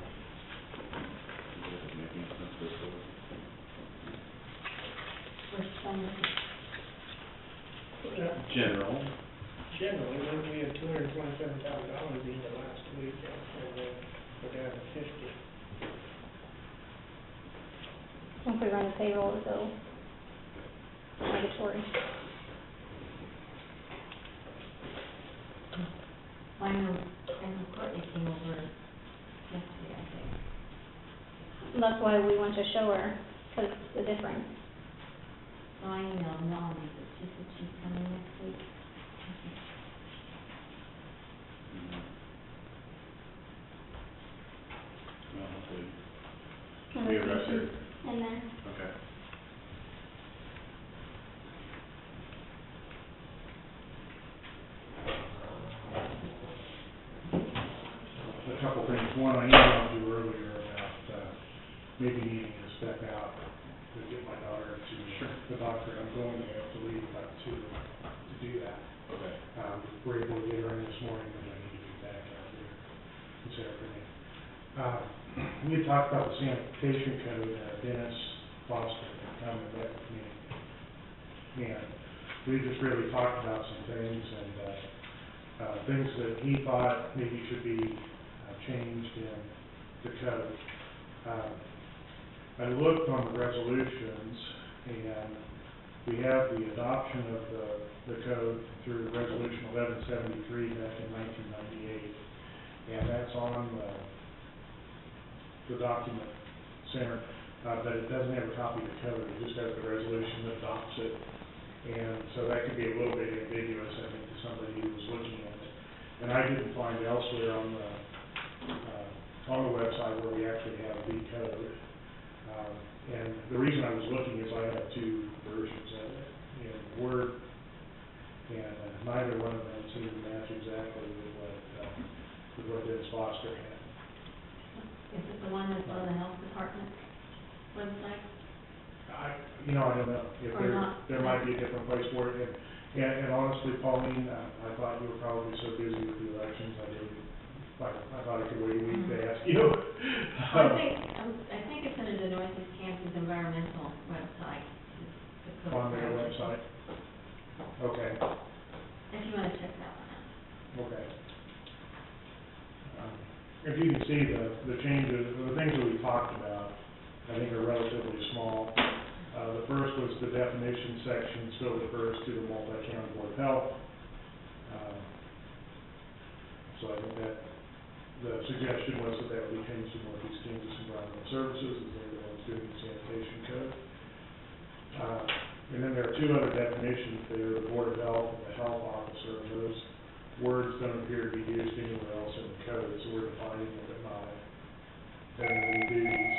It doesn't make any sense this way. Which fund is it? General, Generally, we had $227,000 in the last week, and then we're down to 50. Once we run the payroll, it'll go negatory. I know Courtney came over yesterday, I think. That's why we want to show her, because the difference. So I emailed Melanie, but she said she's coming next week. well, hopefully, And we the address pensions it. in there. Okay. A couple things. One, I emailed you earlier about, maybe needing to step out to get my daughter to the doctor. I'm going to have to leave about 2 to do that. Okay. We're able to get her in this morning, but I need to be back out there this afternoon. We had talked about the sanitation code, Dennis Foster had come and met with me. And we just really talked about some things and, things that he thought maybe should be changed in the code. I looked on the resolutions, and we have the adoption of the code through Resolution 1173 back in 1998, and that's on the document center, but it doesn't have a copy of the code, it just has the resolution that adopts it, and so that could be a little bit ambiguous, I think, to somebody who was looking at it. And I didn't find elsewhere on the website where we actually have the code. And the reason I was looking is I have 2 versions of it in Word, and neither one of them seem to match exactly with what Dennis Foster had. Is it the one that's on the health department website? I don't know, if Or not. there might be a different place for it, and honestly, Pauline, I thought you were probably so busy with the elections, I thought I could wait a week to ask you. I think it's under the Northeast Kansas Environmental website. the code On their for it. website? Okay, If you wanna check that one out. okay. If you can see the changes, the things that we talked about, I think are relatively small. The first was the definition section still refers to the multi-county board of health. So I think that the suggestion was that would be changed to Northeast Kansas Environmental Services, as they're the ones doing the sanitation code. And then there are 2 other definitions there, the board of health and the health officer, and those words don't appear to be used anywhere else in the code, so we're defining them by having any duties.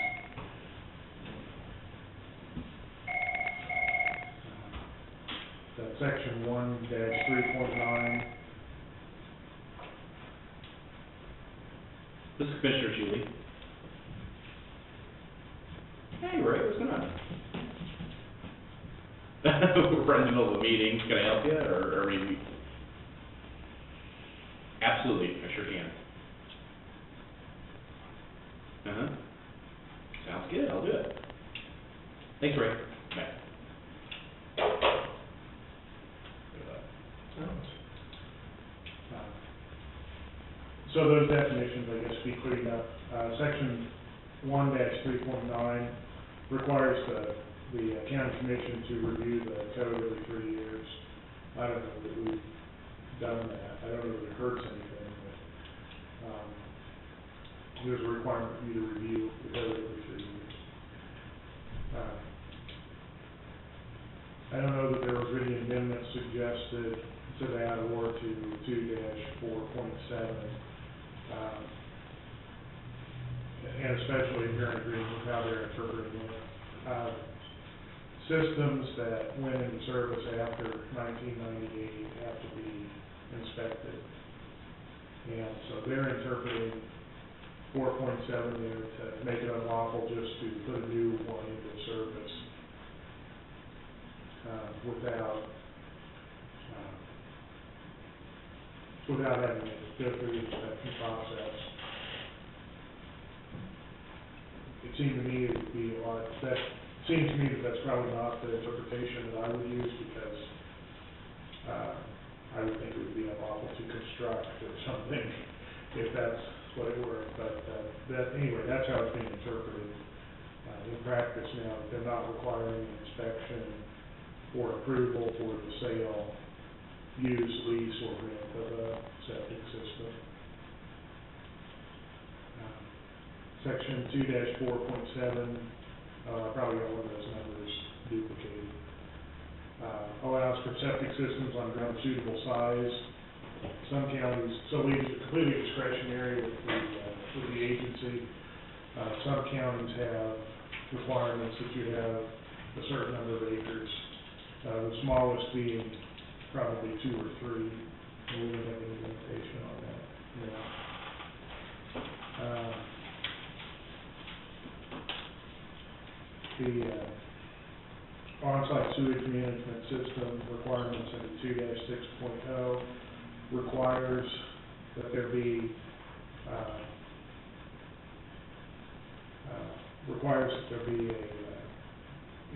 That section 1-3.9, This is Commissioner Julie. Hey, Ray, what's going on? We're in the middle of a meeting, can I help you, or are we? Absolutely, I sure can. Uh-huh. Sounds good, I'll do it. Thanks, Ray. Bye. So those definitions, I guess, be cleaned up. Section 1-3.9 requires the county commission to review the code every 3 years. I don't know that we've done that. I don't know that it hurts anything, but there's a requirement for you to review the code every 3 years. I don't know that there was any amendment suggested to that or to 2-4.7. And especially if you're in agreement with how they're interpreting it. systems that went into service after 1998 have to be inspected. And so they're interpreting 4.7 there to make it unlawful just to put a new one into service without having to go through the inspection process. It seemed to me it would be seems to me that that's probably not the interpretation that I would use, because I would think it would be unlawful to construct or something if that's what it were. But anyway, that's how it's being interpreted in practice now. They're not requiring inspection or approval for the sale, use, lease, or rent of a septic system. Section 2-4.7, probably got one of those numbers duplicated. Allows for septic systems on ground suitable size. Some counties, so leaves it completely discretionary with the agency. Some counties have requirements that you have a certain number of acres. The smallest being probably 2 or 3. We don't have any limitation on that. Yeah. The on-site sewage management system requirements in 2-6.0 requires that there be a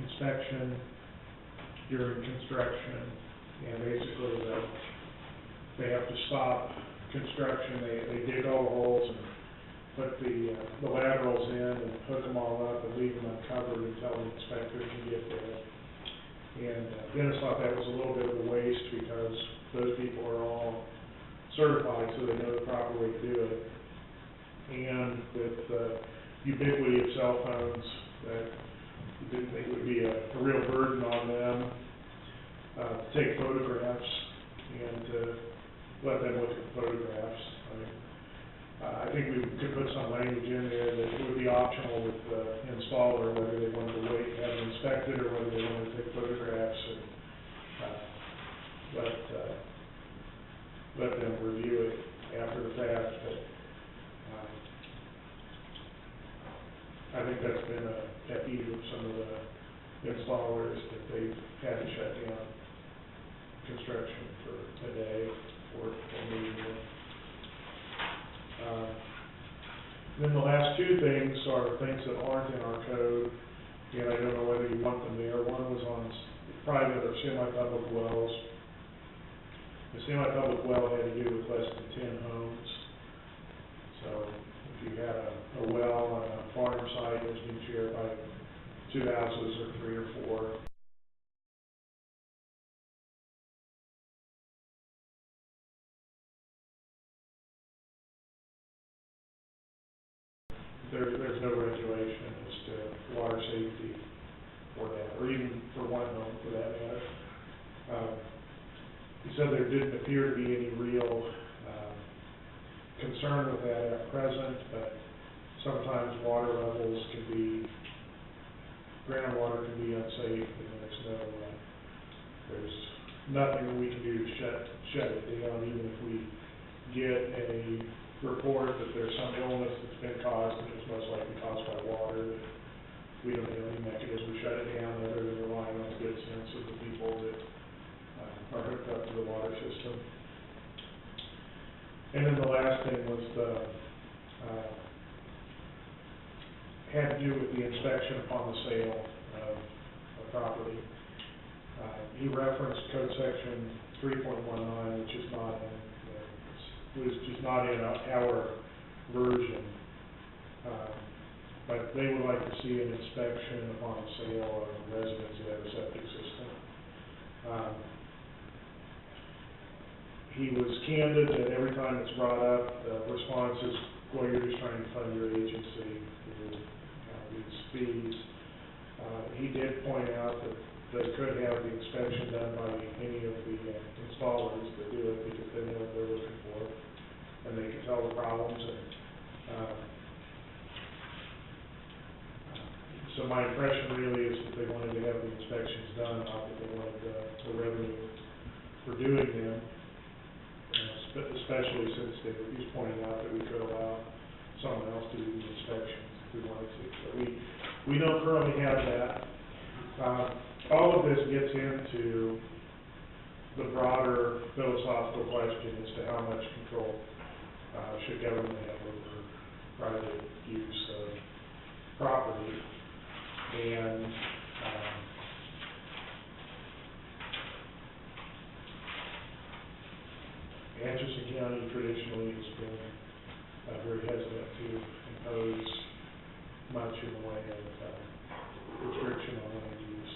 inspection during construction, and basically they have to stop construction. They dig all the holes and put the laterals in and hook them all up and leave them uncovered until the inspector can get there. And Dennis thought that was a little bit of a waste, because those people are all certified, so they know the proper way to do it. And with the ubiquity of cell phones, that you didn't think it would be a real burden on them to take photographs and to let them look at the photographs. I think we could put some language in there that it would be optional with the installer, whether they wanted to wait and have it inspected, or whether they wanted to take photographs and let them review it after the fact. But I think that's been a pet peeve of some of the installers, that they've had to shut down construction for a day or maybe more. Then the last two things are things that aren't in our code, and I don't know whether you want them there. One was on private or semi-public wells. The semi-public well had to do with less than 10 homes. So if you had a well on a farm site that's being shared by 2 houses or 3 or 4, there's no regulation as to water safety for that, or even for one home for that matter. He said there didn't appear to be any real concern with that at present, but sometimes water levels can be, groundwater can be unsafe, and there's nothing we can do to shut it down, even if we get a report that there's some illness that's been caused, and it's most likely caused by water. We don't have any mechanism to shut it down other than relying on the good sense of the people that are hooked up to the water system. And then the last thing was had to do with the inspection upon the sale of a property. He referenced code section 3.19, which is not in was just not in our version, but they would like to see an inspection upon the sale of a residence that have a septic system. He was candid that every time it's brought up, the response is, well, you're just trying to fund your agency through these fees. He did point out that they could have the inspection done by any of the installers that do it, because they know what they're looking for, and they can tell the problems. And so So my impression really is that they wanted to have the inspections done, not that they wanted the revenue for doing them. Especially since he's pointing out that we could allow someone else to do the inspections if we wanted to. So we don't currently have that. All of this gets into the broader philosophical question as to how much control should government have over private use of property. And Atchison County traditionally has been very hesitant to impose much in the way of restriction on land use,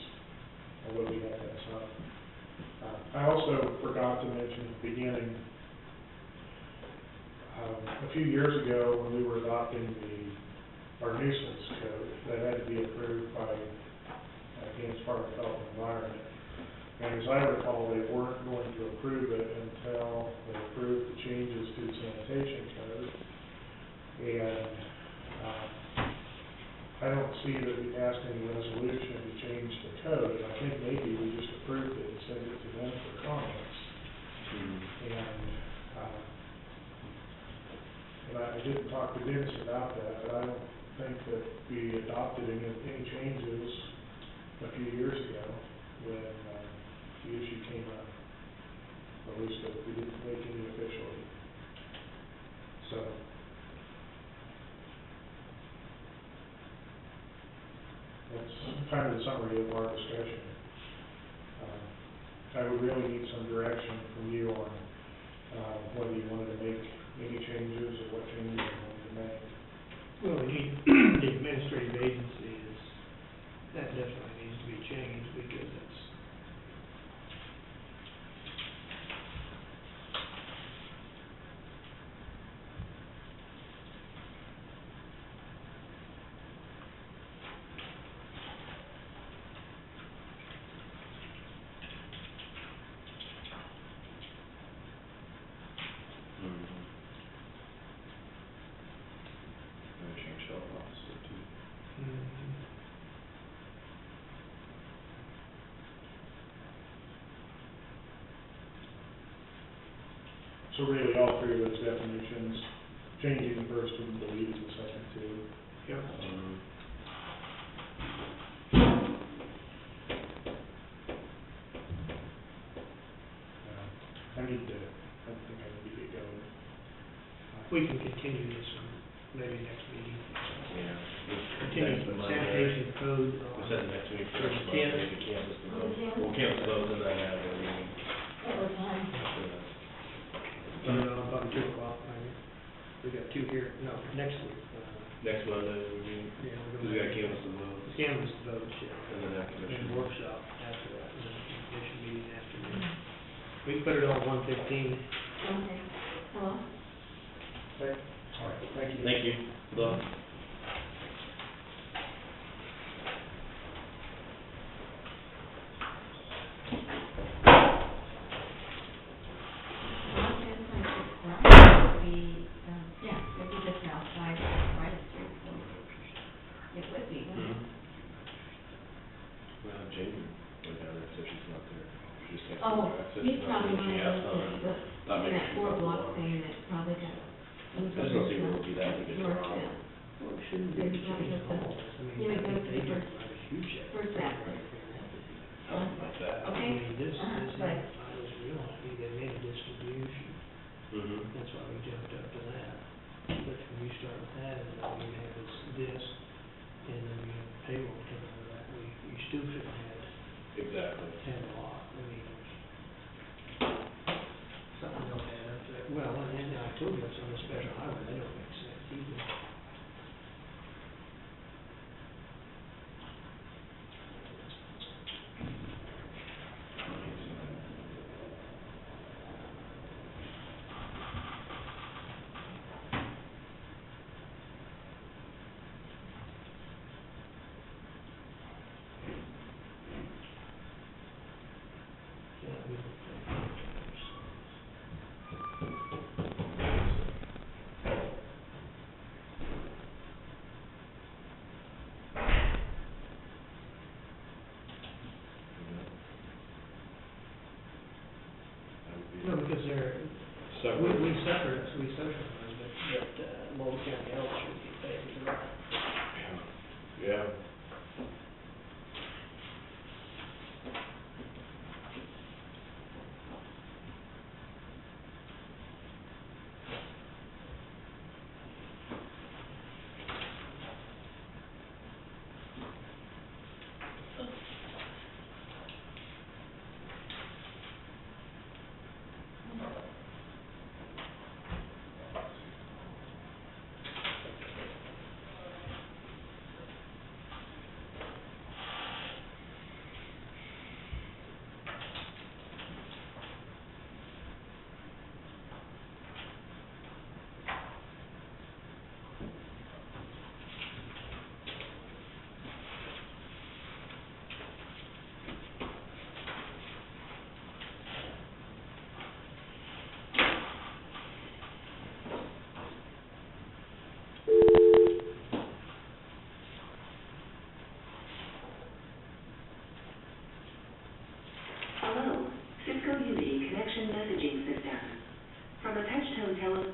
although we have that some. I also forgot to mention at the beginning, a few years ago when we were adopting our nuisance code, that had to be approved by Kansas Department of Health and Environment. And as I recall, they weren't going to approve it until they approved the changes to the sanitation code. And I don't see that we passed any resolution to change the code. I think maybe we just approved it and sent it to them for comments. And I didn't talk to Dennis about that, but I don't think that we adopted any changes a few years ago when the issue came up. At least that we didn't make any officially. So. That's kind of the summary of our discussion. I would really need some direction from you on whether you wanted to make any changes or what changes you wanted to make. Well, we need, the administrative agency is, that definitely needs to be changed because it's, So really, all three of those definitions, changing the first and deleting the second two. yep. I think I need to get going. We can continue this one, maybe next meeting. Yeah. Continue the sanitation code We on, said the next week For first, the but 10th. maybe cancel the vote. We'll cancel those and then have a meeting. put it on about 2 o'clock, maybe. We got two here, no, next week. Next Monday, we meet, Yeah, because we gotta cancel some votes, Canvas votes, yeah. and then after And commission. workshop after that, and then commission meeting afternoon. We can put it on 1:15. Okay. Hello? Okay. All right, thank you. Thank you. Good luck. It would be, wouldn't it? Well, Jamie went down there, so she's not there. She just texted Oh, me back, said he's she's not probably there. one She of asked those on her. that, Not making that sure four about block the thing that probably got. I just don't see where we'll do that if it gets North wrong. End. Well, it shouldn't be Maybe a probably change just at all. a- I mean, yeah, I it think goes they to just first- have a huge effort. first Baptist. Something like that. I Okay. mean, this, But- we don't need to make a distribution. Mm-hmm. That's why we jumped up to that. But when you start with that, and then we have this, and then we have payroll coming out of that, you still shouldn't have Exactly. a lot. I mean, something don't add up to that. Well, and I told you it's on the special highway, that don't make sense either. separate. We separate, but Multnomah County Health should be paying for that. Yeah. Hello, Cisco Unity Connection Messaging System. From a touch-tone telephone.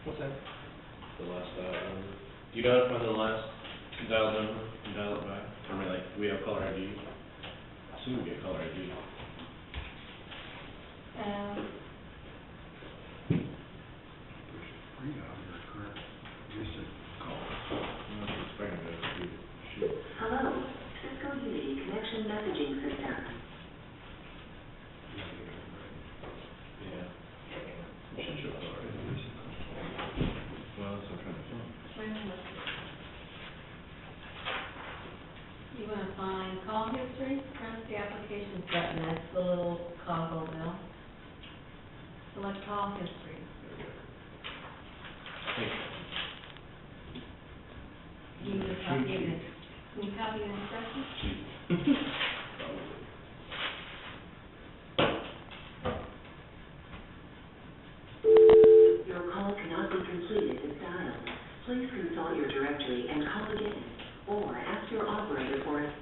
What's that? The last dial number. Do you know if the last dial number, you dial it back? I mean, like, do we have caller ID? I assume we get caller ID. Read out your current recent call. I'm not expecting to shoot. Hello, Cisco Unity Connection Messaging System. Yeah. We should show caller ID. Well, that's what I'm trying to find. You wanna find call history, press the applications button, that's the little coggle bell. Select call history. Thank You just copy it, can you copy the instructions? you. Your call cannot be completed as dialed. Please consult your directory and call again, or ask your operator for a...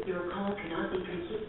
Your call cannot be completed.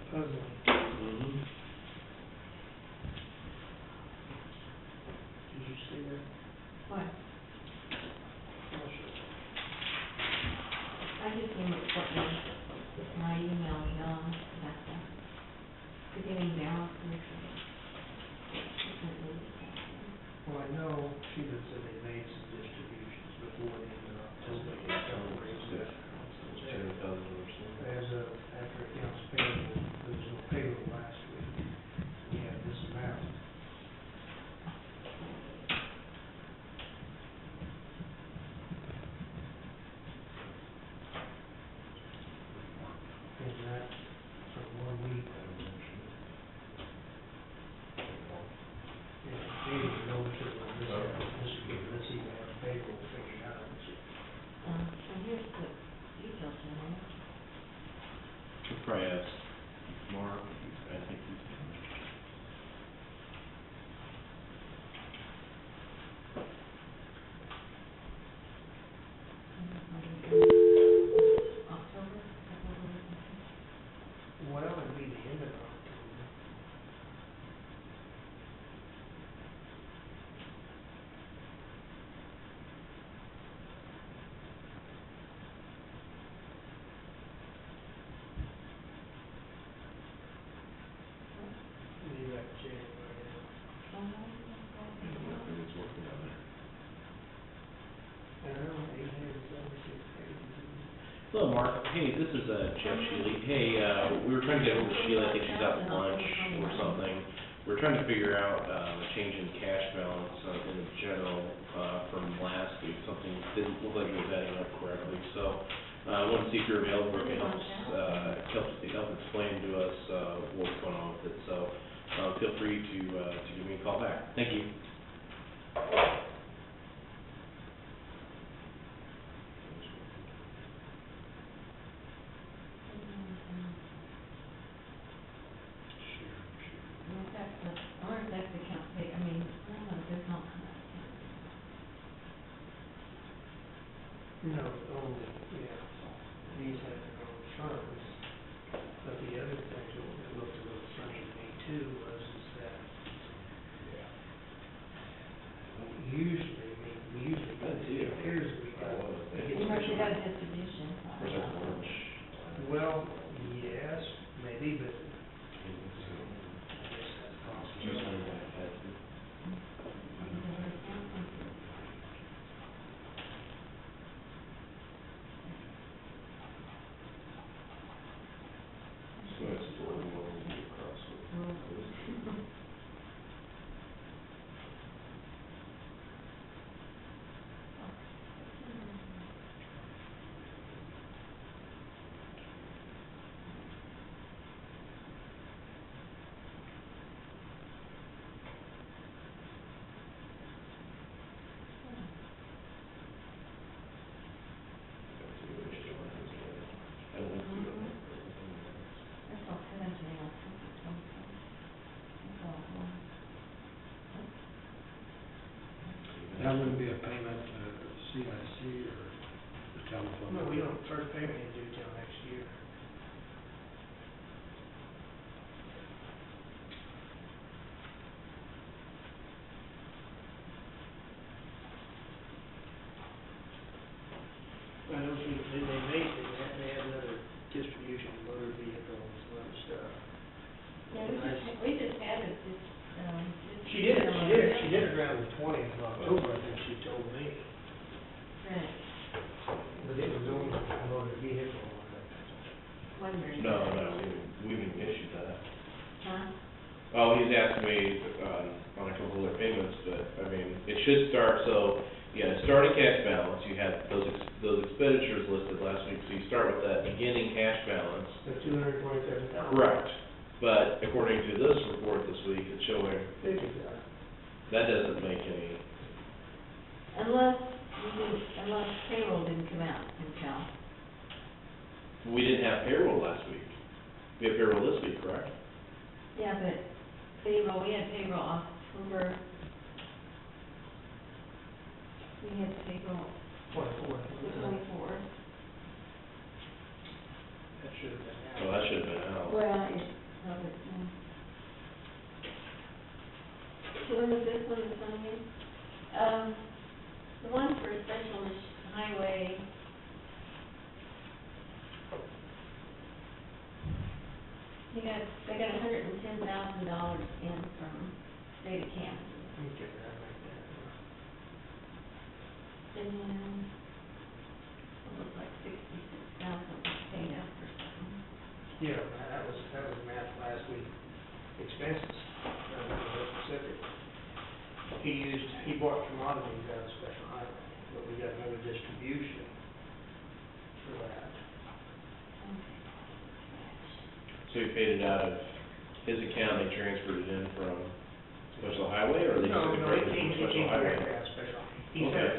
Puzzling. Mm-hmm. Did you see that? What? Oh, sure. I just came up with my email, that's that. Beginning balance initially. Well, I know she had said they made some distributions before the end of October, they raised that. As of, after accounts payable, there was no payroll last week, we had this amount. And that, for 1 week, Hello, Mark. Hey, this is Jeff Shealy. Hey, we were trying to get over to Sheila. I think she's out to lunch or something. We're trying to figure out a change in cash balance in general from last week. Something didn't look like it was adding up correctly. So I wanted to see if you're available to help explain to us what's going on with it. So feel free to give me a call back. Thank you. I wonder if that's the account pay, I mean, I don't know, there's not on that account. No, only, yeah, these have their own funds, but the other thing that looked a little funny to me too was that usually, I mean, it appears that we got. You must have got a distribution. Well, yes, maybe, but I guess that's possible. That's all set up there, like, that's all. That wouldn't be a payment to CIC or the telephone? No, we don't, first payment is due till next year. I don't think, they had another distribution of motor vehicles and some other stuff. Yeah, we just had it this, She did it around the 20th of October, I think she told me, Right, but it was only a motor vehicle. wondering. No, we didn't issue that. Huh? Oh, he's asked me on a couple of their payments, but, I mean, it should start, so, yeah, starting cash balance, you had those expenditures listed last week, so you start with that beginning cash balance. The $227,000. Correct. But according to this report this week, it's showing, $50,000. that doesn't make any, Unless payroll didn't come out until, we didn't have payroll last week. We have payroll this week, correct? yeah, but payroll, we had payroll October. We had payroll 24. the 24th. That should have been out. Oh, that should have been out. Well, it's, probably, no. So when was this one coming in? The one for special highway. They got $110,000 in from state of Kansas. Okay, that right there. And then, it looks like 66,000 was paid out for something. Yeah, that was math last week. Expenses, specific. He bought commodities out of special highway, but we got another distribution for that. So he paid it out of his account, they transferred it in from special highway, or they just No, took it no, directly it from came special highway? directly out of special. Okay.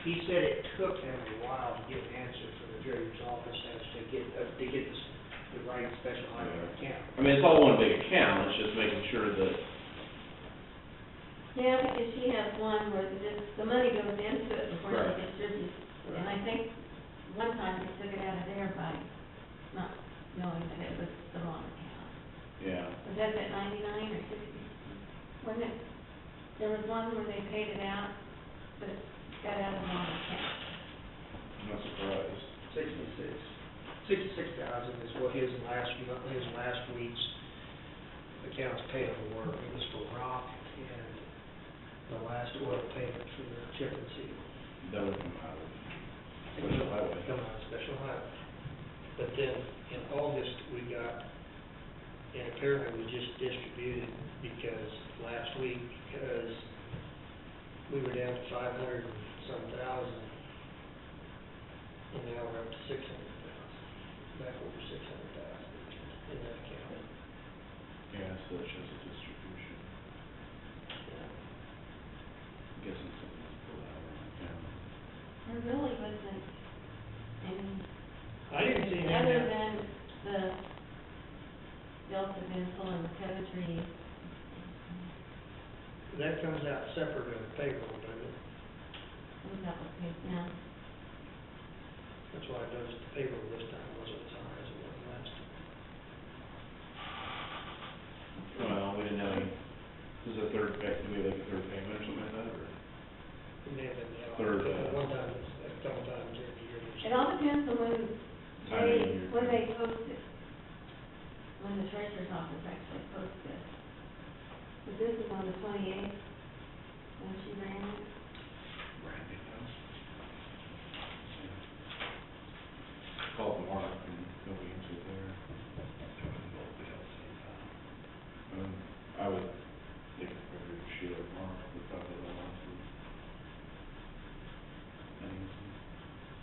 He said it took him a while to get an answer from the treasurer's office as to get the right special highway account. I mean, it's all one big account, it's just making sure that, Yeah, because she has one where the money goes into it before Right. she distributes. And I think one time they took it out of there by not knowing that it was the wrong account. yeah. Was that at 99 or 60? Wasn't it? There was one where they paid it out, but it got out of the wrong account. I'm not surprised. 66,000 is what his last week's accounts payable were. It was for rock and the last oil payment for the chip and seal. That would come out of special highway. Come out of special highway. But then in August, we got, and apparently we just distributed because last week, because we were down to 500 and some thousand, and now we're up to 600,000, back over 600,000 in that account. Yeah, so it shows a distribution. I'm guessing something was pulled out of my account. There really wasn't any, I didn't see any. other than the Delta Dental and the Coventry. That comes out separate of payroll, doesn't it? That was good, yeah. That's why I noticed the payroll this time wasn't as high as it was last time. Well, we didn't have any, was it third, do we have like a third payment or something like that, or? It may have been, yeah, Third, one time, a couple times during the year. It all depends on Time of year. when they post it, when the treasurer's office actually posts it. But this is on the 28th, when she ran it. Randy does. Called Mark and nobody answered there. I would think if we would shoot up Mark, we probably don't want to.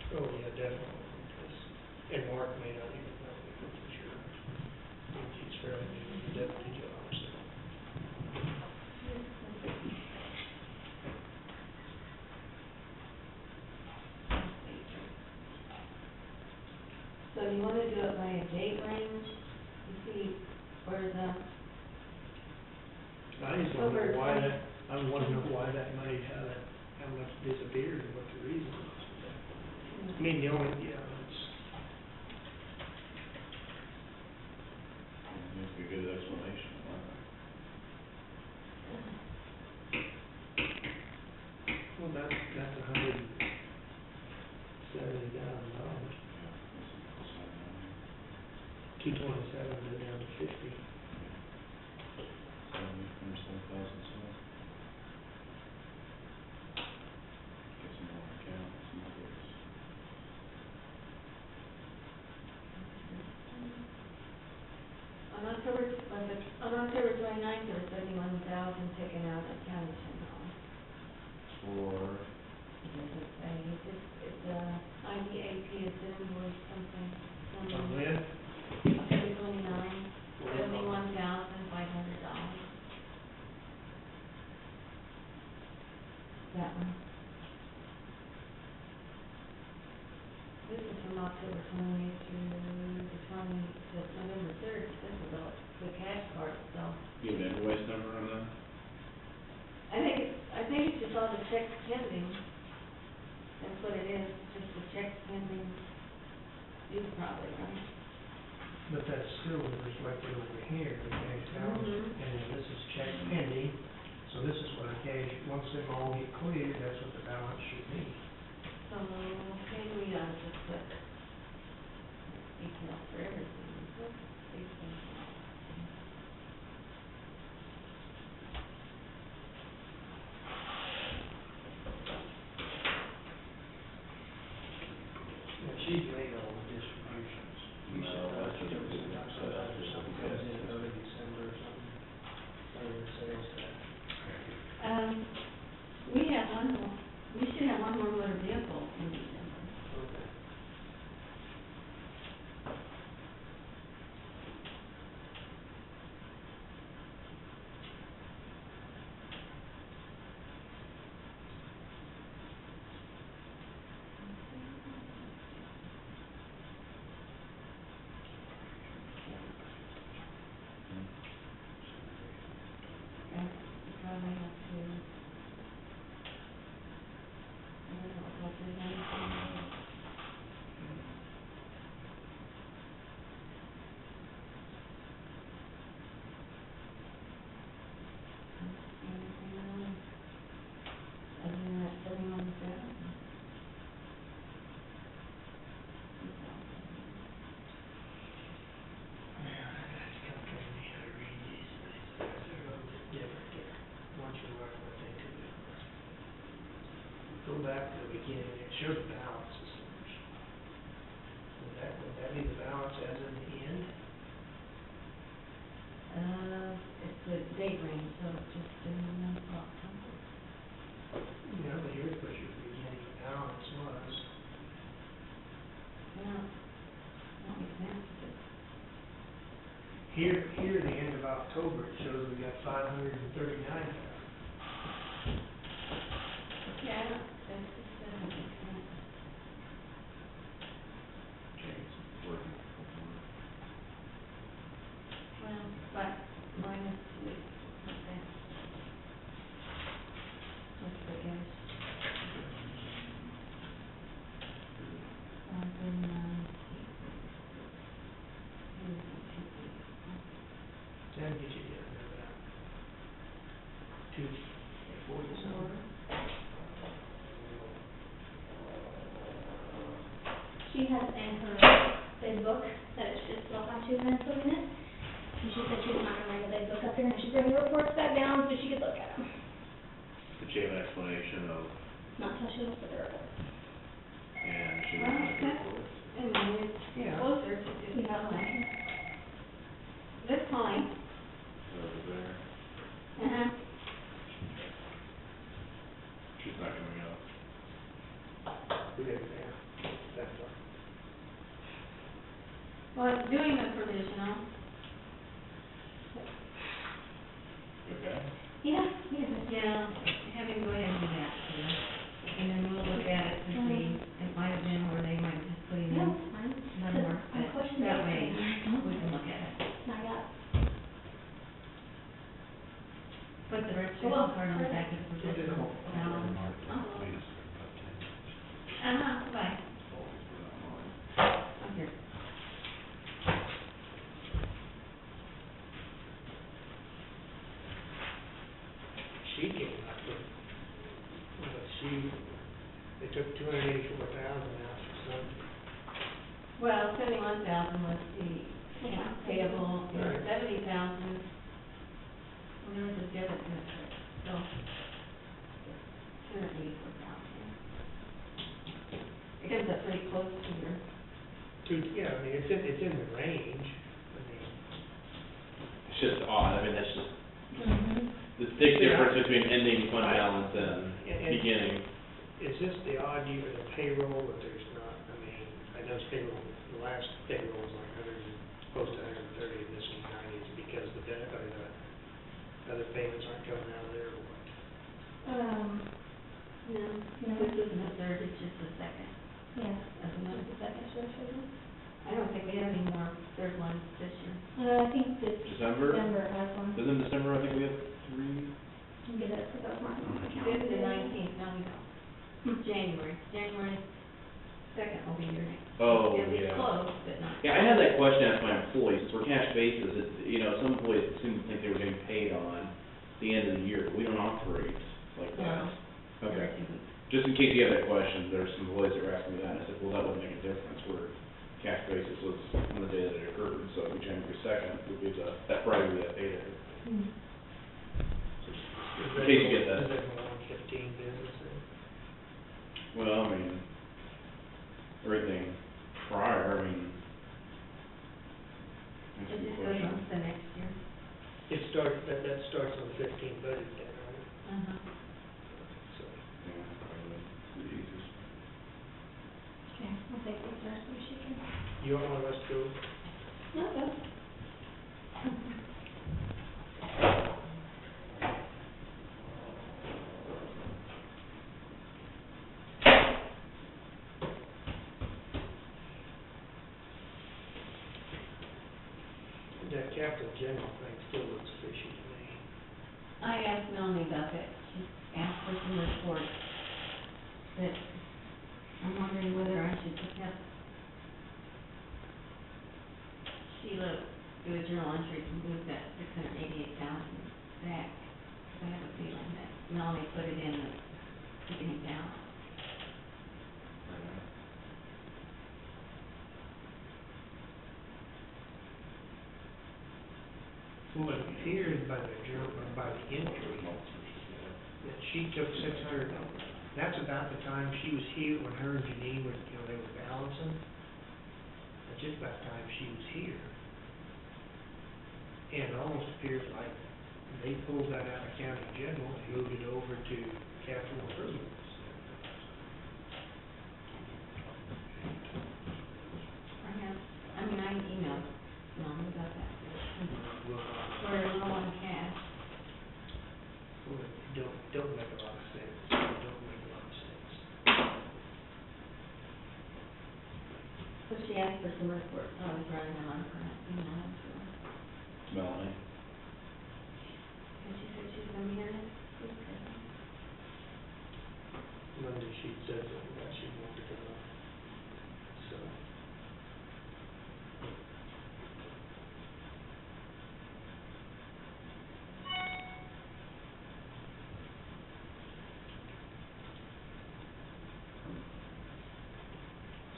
Oh, yeah, definitely, because, and Mark may not even know for sure. I think he's fairly new to the deputy job, so. So you wanna do it by a date range, you see where the, I just want to know why that, I want to know why that money, how much disappeared and what the reason was for that. I mean, the only, yeah, it's, Needs to be a good explanation, huh? well, that's $170,000. Yeah, that's a plus 227 go down to 50. 107,000, so. Get some more accounts, some others. on October 29th, there was 71,000 taken out of county general. For, It doesn't say, it's IDAP is invoice something. On when? October 29, $71,500. That one. This is from October 28th through to November 3rd. This is the cash card itself. you have an invoice number on that? I think it's just all the checks pending. That's what it is, just the checks pending. You probably, right? But that's still reflected over here, the cash balance, Mhm. and then this is check pending, so this is what our cash, once them all get cleared, that's what the balance should be. So maybe we ought to just put details for everything. And she's made all the distributions. You No, said that's what it was. sometimes there's something comes in early December or something, or the sales tax. We have one more, we should have one more motor vehicle in December. Okay. And we probably have to, I don't know what there's anything. Anything else? Other than that, 71,000. Yeah, that's come from me, I read these things, they're a little bit different there, once you learn what they do. Go back to the beginning, it showed the balances first. And would that be the balance as in the end? It's the date range, so it's just in the month of October. Yeah, but here's what your beginning balance was. Yeah. That makes sense, but Here, the end of October, it shows we got 539,000. yeah, that's just, that makes sense. Well, but minus 2%. What's the guess? 7, 9, 8. That gets you down to about 240 something. She has in her bid book that it should still have 2 minutes in it. And she said she's not gonna bring the bid book up here, and she'd bring the reports back down, so she could look at them. Did she have an explanation of, Not until she looks at the report. and she was Well, like, that's- I mean, it's closer to You have 2%. one. That's fine. over there, Uh-huh. she's not coming up. We did, yeah. That's all. Well, it's doing the provisional. Okay. Yeah, yeah. Yeah, have him go ahead and do that, too. And then we'll look at it to see, it might have been where they might just put him No, in it's fine. somewhere, I'm but questioning that it. way, we can look at it. Not yet. Put the registration Well, card on the back of the provisional. Bye. Okay. She came up with, they took 284,000 out for something. Well, 71,000 was the accounts payable, and Right. 70,000, well, there was a debit to it, so 284,000. It comes up pretty close to your, Yeah, I mean, it's in the range, I mean. It's just odd, I mean, that's just Mm-hmm. the big Yeah. difference between ending fund balance and And- beginning. Is this the odd year of the payroll, but there's not, I mean, I know payroll, the last payroll was like 100, close to 130, and this is 90, is it because the benefit, or the other payments aren't coming out of there, or what? no, No. this isn't the third, it's just the second. Yeah. Of the month. Just the second source of it. I don't think we have any more third ones this year. I think that December? December has one. Isn't December, I think we have 3? Can get it, put those marked on the calendar. 5th and 19th, no, we don't. January 2nd will be your next. Oh, It'll be yeah. close, but not. Yeah, I had that question asked my employees, since we're cash basis, some employees seem to think they were getting paid on the end of the year, but we don't operate like that. No. Okay, Every 2 weeks. just in case you have that question, there's some employees that were asking me that, and I said, well, that wouldn't make a difference, we're cash basis, so it's on the day that it occurred, so it'd be January 2nd would be that Friday we got paid it. Hmm. In case you get that. Is that more than 15 business days? Well, I mean, everything prior, I mean, that's a It good just goes on question. to the next year. It starts, that starts on 15 budget day, right? Uh-huh. So, Yeah, probably the easiest. Okay, I'll take this first, so she can. you want one of us to go? No, go. That capital general thing still looks fishy to me. I asked Melanie about that, she asked for some reports, but I'm wondering whether I should pick up Sheila, do a journal entry to move that 688,000 back, because I have a feeling that Melanie put it in the beginning balance. Well, it appears by the journal, by the entry, that she took 600, that's about the time she was here when her and Janine were, they were balancing. just about the time she was here. And it almost appears like they pulled that out of county general and moved it over to capital improvements. Perhaps, I mean, I emailed Mom about that. Where low on cash. Well, it don't make a lot of sense. It don't make a lot of sense. So she asked for some report, I was running them on her, email, so. Melanie. And she said she's gonna be here next week. Monday she said something about she wanted to know. So.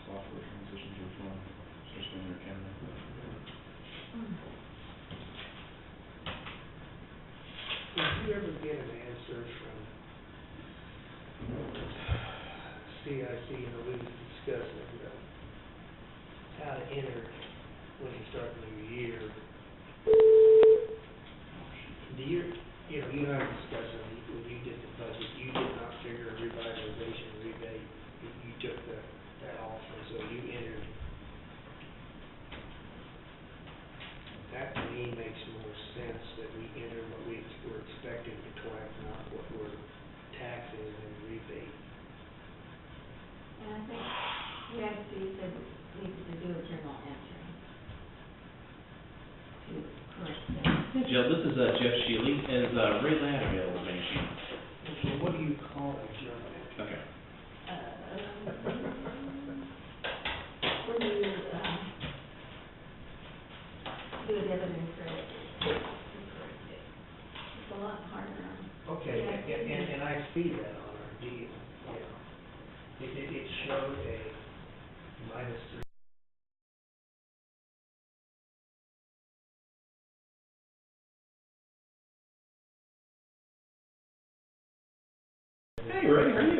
Software transitions are fun, especially when you're camera. Did you ever get an answer from CIC, we was discussing how to enter when you start the new year? Do you and I were discussing, when you did the budget, you did not figure a revitalization rebate, you took that off, and so you entered. That to me makes more sense that we enter what we're expecting to collect, not what we're taxing and rebate. And I think we actually said we needed to do a journal entry to correct that. Hey Jill, this is Jeff Shealy. Is Ray Ladd available by any chance? So what do you call a journal entry? Okay. When you, do a debit and credit, it's a lot harder on. Okay, Yeah. and I see that on our deal, yeah. It showed a -3. Hey Ray, how are you?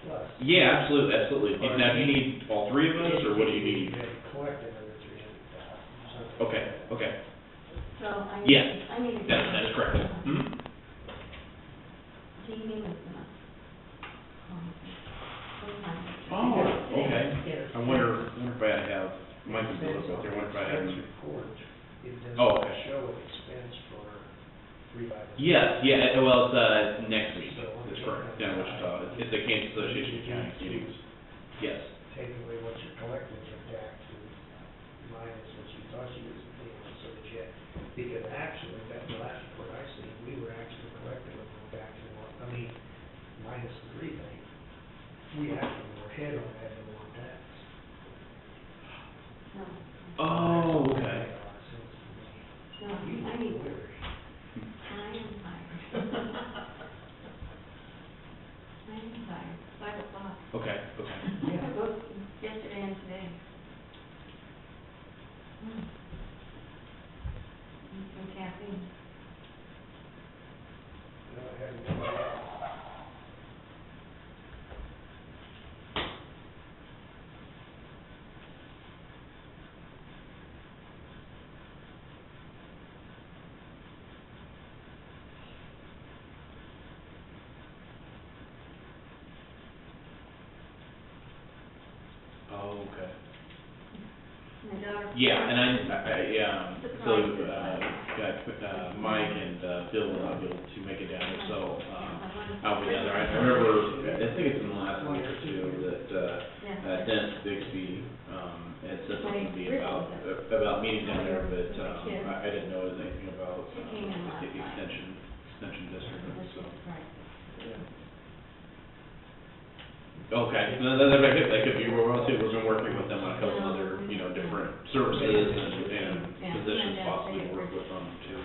Plus. Yeah, absolutely, absolutely. Now, do you need all three of us, or what do you need? Collect another 300,000. Okay, okay. So I need. Yes, I need to. that is correct. Hmm? Jamie was gonna. Sometime. Oh, okay. I wonder if I have, Mike can do this out there, I wonder if I have. Report, it does Oh, not okay. show an expense for revitalization. Yes, yeah, well, it's, next week, that's correct, down in Wichita. It's the Kansas Association of County Meetings. Yes. Take away what you're collecting from taxes minus what you thought you was, so that you had, because actually, that the last report I see, we were actually collecting more taxes, minus the rebate. We actually were ahead on that in one tax. No, Oh, okay. That made a lot of sense to me. no, You I were need, worried. I am tired. I am tired, 5:00. Okay, okay. I booked yesterday and today. And some caffeine. No, I haven't done that. Oh, okay. My daughter. Yeah, and Mike and Bill will not be able to make it down there, so, I'll be down there. I remember, I think it's in the last week or two, that Dennis Bixby, had said something to me about meeting down there, but, I didn't know anything about, the extension district, so. Okay, no, that could be, we're also, we've been working with them on a couple other, different services and positions possibly to work with them too.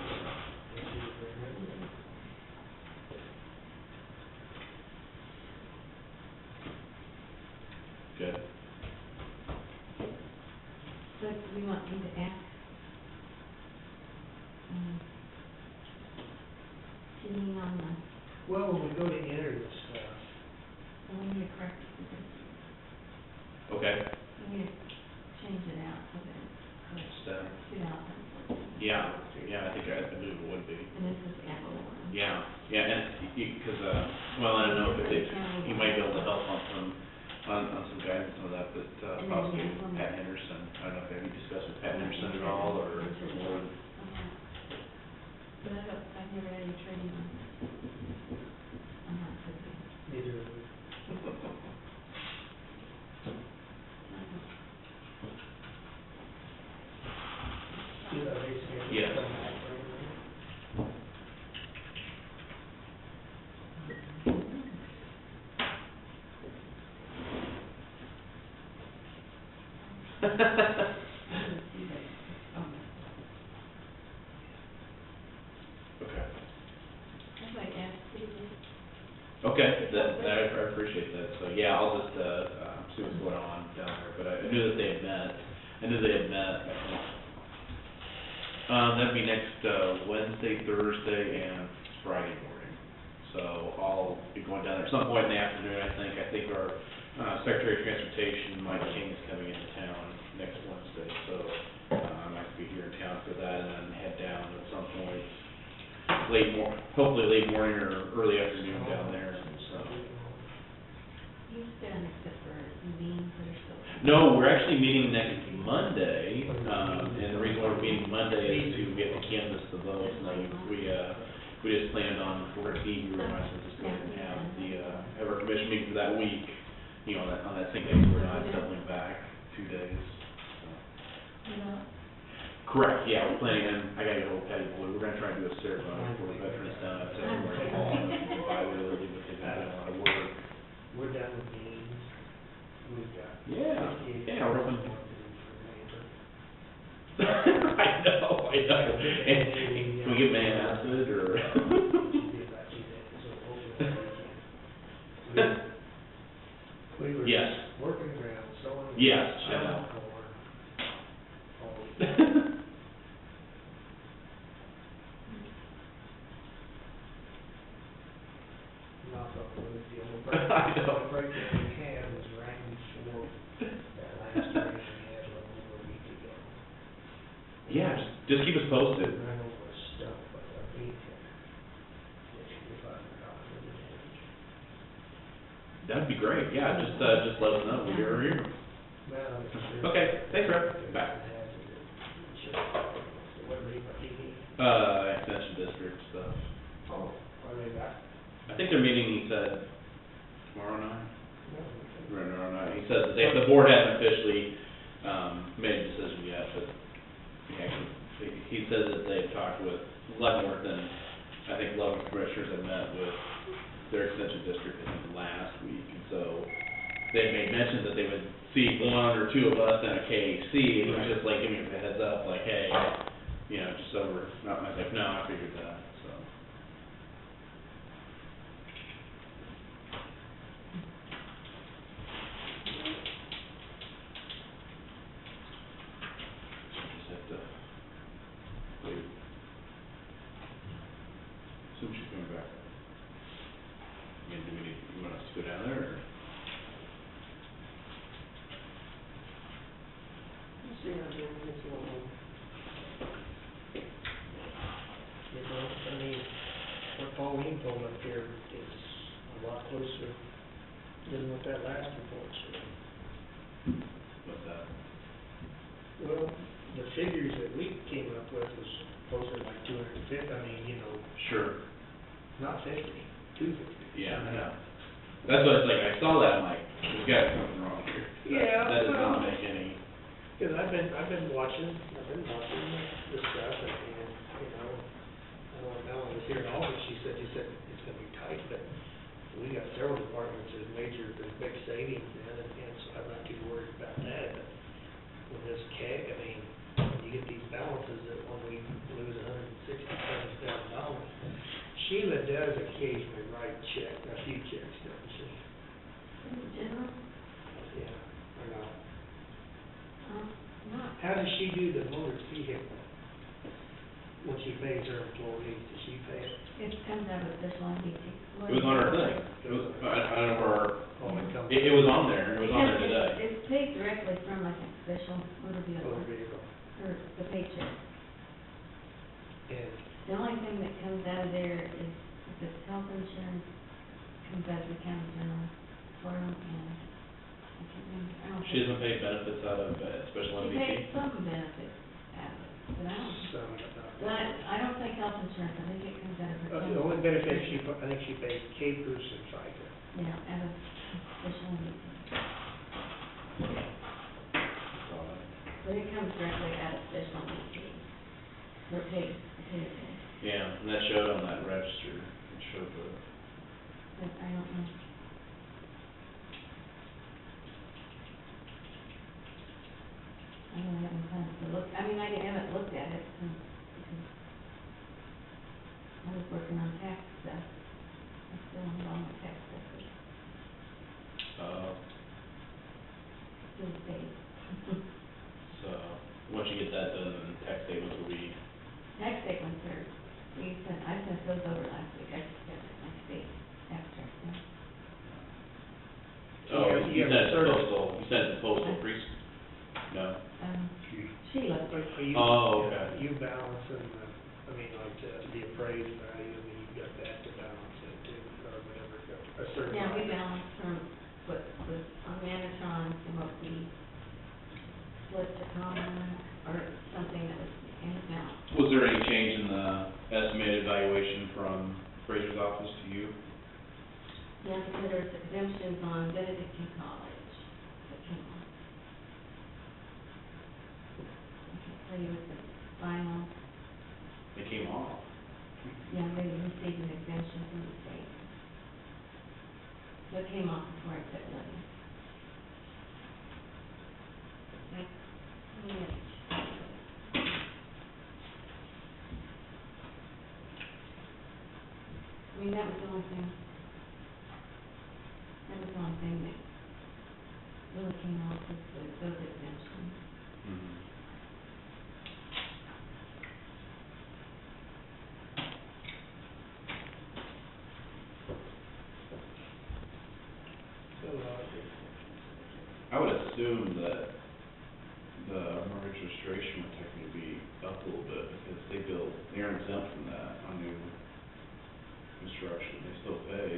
Good. So do we want me to ask? Janine on the, Well, when we go to enter this stuff, we need to correct it. Okay. We need to And then possibly the next one. Pat Henderson. I don't know if have you discussed with Pat Henderson at all, or more? Okay. But I've never had any training on that, could be. Neither of them. Yeah, they scheduled Yes. to come back for everything. Okay. That's like ask Okay, I appreciate that, so, yeah, I'll just, see what's going on down there, but I knew that they had met, I think. That'd be next, Wednesday, Thursday, and Friday morning. So I'll be going down there at some point in the afternoon, I think our, Secretary of Transportation, Mike King, is coming into town next Wednesday, so, I might be here in town for that, and then head down at some point, hopefully late morning or early afternoon down there, so. He's done except for meetings that are still. No, we're actually meeting next Monday, and the reason why we're meeting Monday is to get to canvass the votes, and we just planned on, if we're gonna be here, we might as well just go ahead and have our commission meeting for that week, you know, on that same day, so we're not doubling back 2 days, so. Correct, yeah, we're planning on, I gotta get a hold of Patty Boyd, we're gonna try and do a ceremony for the veterans down at February Hall, and by literally, but they've had a lot of work. We're done with meetings. We've got. Yeah, 58 yeah, we're more open. to do for labor. I know, and can we get man acid, or? Should be about 2 days, so hopefully we can. We were Yes. working around, sowing. Yes, I sowing know. corn. All week. Knock on wood, the only break, I know. the only break that we had was right before that last rain we had a little over a week ago. Yeah, just keep us posted. Ran over a stump with a beat and $500 in damage. That'd be great, yeah, just let us know, we are here. Well, it's sure. Okay, thanks, Rick. Bye. What rate my TV? Extension district stuff. Oh, are they back? I think they're meeting, he said, tomorrow night? No, okay. Right, tomorrow night, he said that the board hasn't officially, made a decision yet, but, he said that they've talked with Leavenworth, and I think Leavenworth commissioners have met with their extension district, I think, last week, and so they made mention that they would see one or two of us in a KAC, and he was just like, giving me a heads up, like, hey, you know, just so we're not, I was like, no, I figured that, so. Just have to wait. Soon she's coming back. I mean, you want us to go down there, or? See how Jim gets along. You know, I mean, what Pauline told up here is a lot closer than what that last report said. What's that? Well, the figures that we came up with was closer to like 250, I mean, you know, Sure. not 50, 250. Yeah, I know. That's what it's like, I saw that, I'm like, there's gotta be something wrong here. Yeah, That does well- not make any, Cause I've been watching the stuff and, you know, I know Melanie was here in August, she said it's gonna be tight, but we got several departments that there's big savings in, and so I'm not too worried about that, but with this I mean, when you get these balances that when we lose $167,000, Sheila does occasionally write a few checks, doesn't she? In general, Yeah, or not? not, How does she do the motor vehicle? When she pays her employees, does she pay it? it comes out of official MDT. it was on our thing, it was, I don't know, our, Oh, it comes. it was on there today. It's paid directly from like official motor Motor vehicle, vehicle. or the paycheck. And, The only thing that comes out of there is if it's health insurance, comes out of the county general fund and can't remember, I don't think. She doesn't pay benefits out of special She MVP? pays some benefits out of it, but I don't, Some, I don't think health insurance, I think it comes out of her. the only benefit I think she pays capers and FICA. Yeah, out of special needs. But it comes directly out of special needs. Her pay, Yeah, and that showed on that register, it showed the, but I don't know. I don't have time to look, I mean, I haven't looked at it since, because I was working on tax stuff. I'm still on all my tax stuff, still paid. so, once you get that done, then tax statements will be, Tax statements are, I sent those over last week, I just got my state tax return. oh, You you have said a postal, you said postal priest? No? Sheila, Are you? Oh, okay. You balancing the, I mean, like the appraised value, I mean, you've got that to balance it too, or whatever, a certain. yeah, we balanced from what was on Manatron to what we split to common, or something that was in the balance. Was there any change in the estimated valuation from Fraser's office to you? Yeah, because there's exemptions on Benedictine College that came on. I can tell you what the final, They came off. yeah, they received an exemption from the state. So it came off before I put money. Like, I mean, that was the only thing. That was the only thing that really came off was those exemptions. Mm-hmm. So, I would assume that the mortgage registration would technically be up a little bit, because they're exempt from that on new construction, they still pay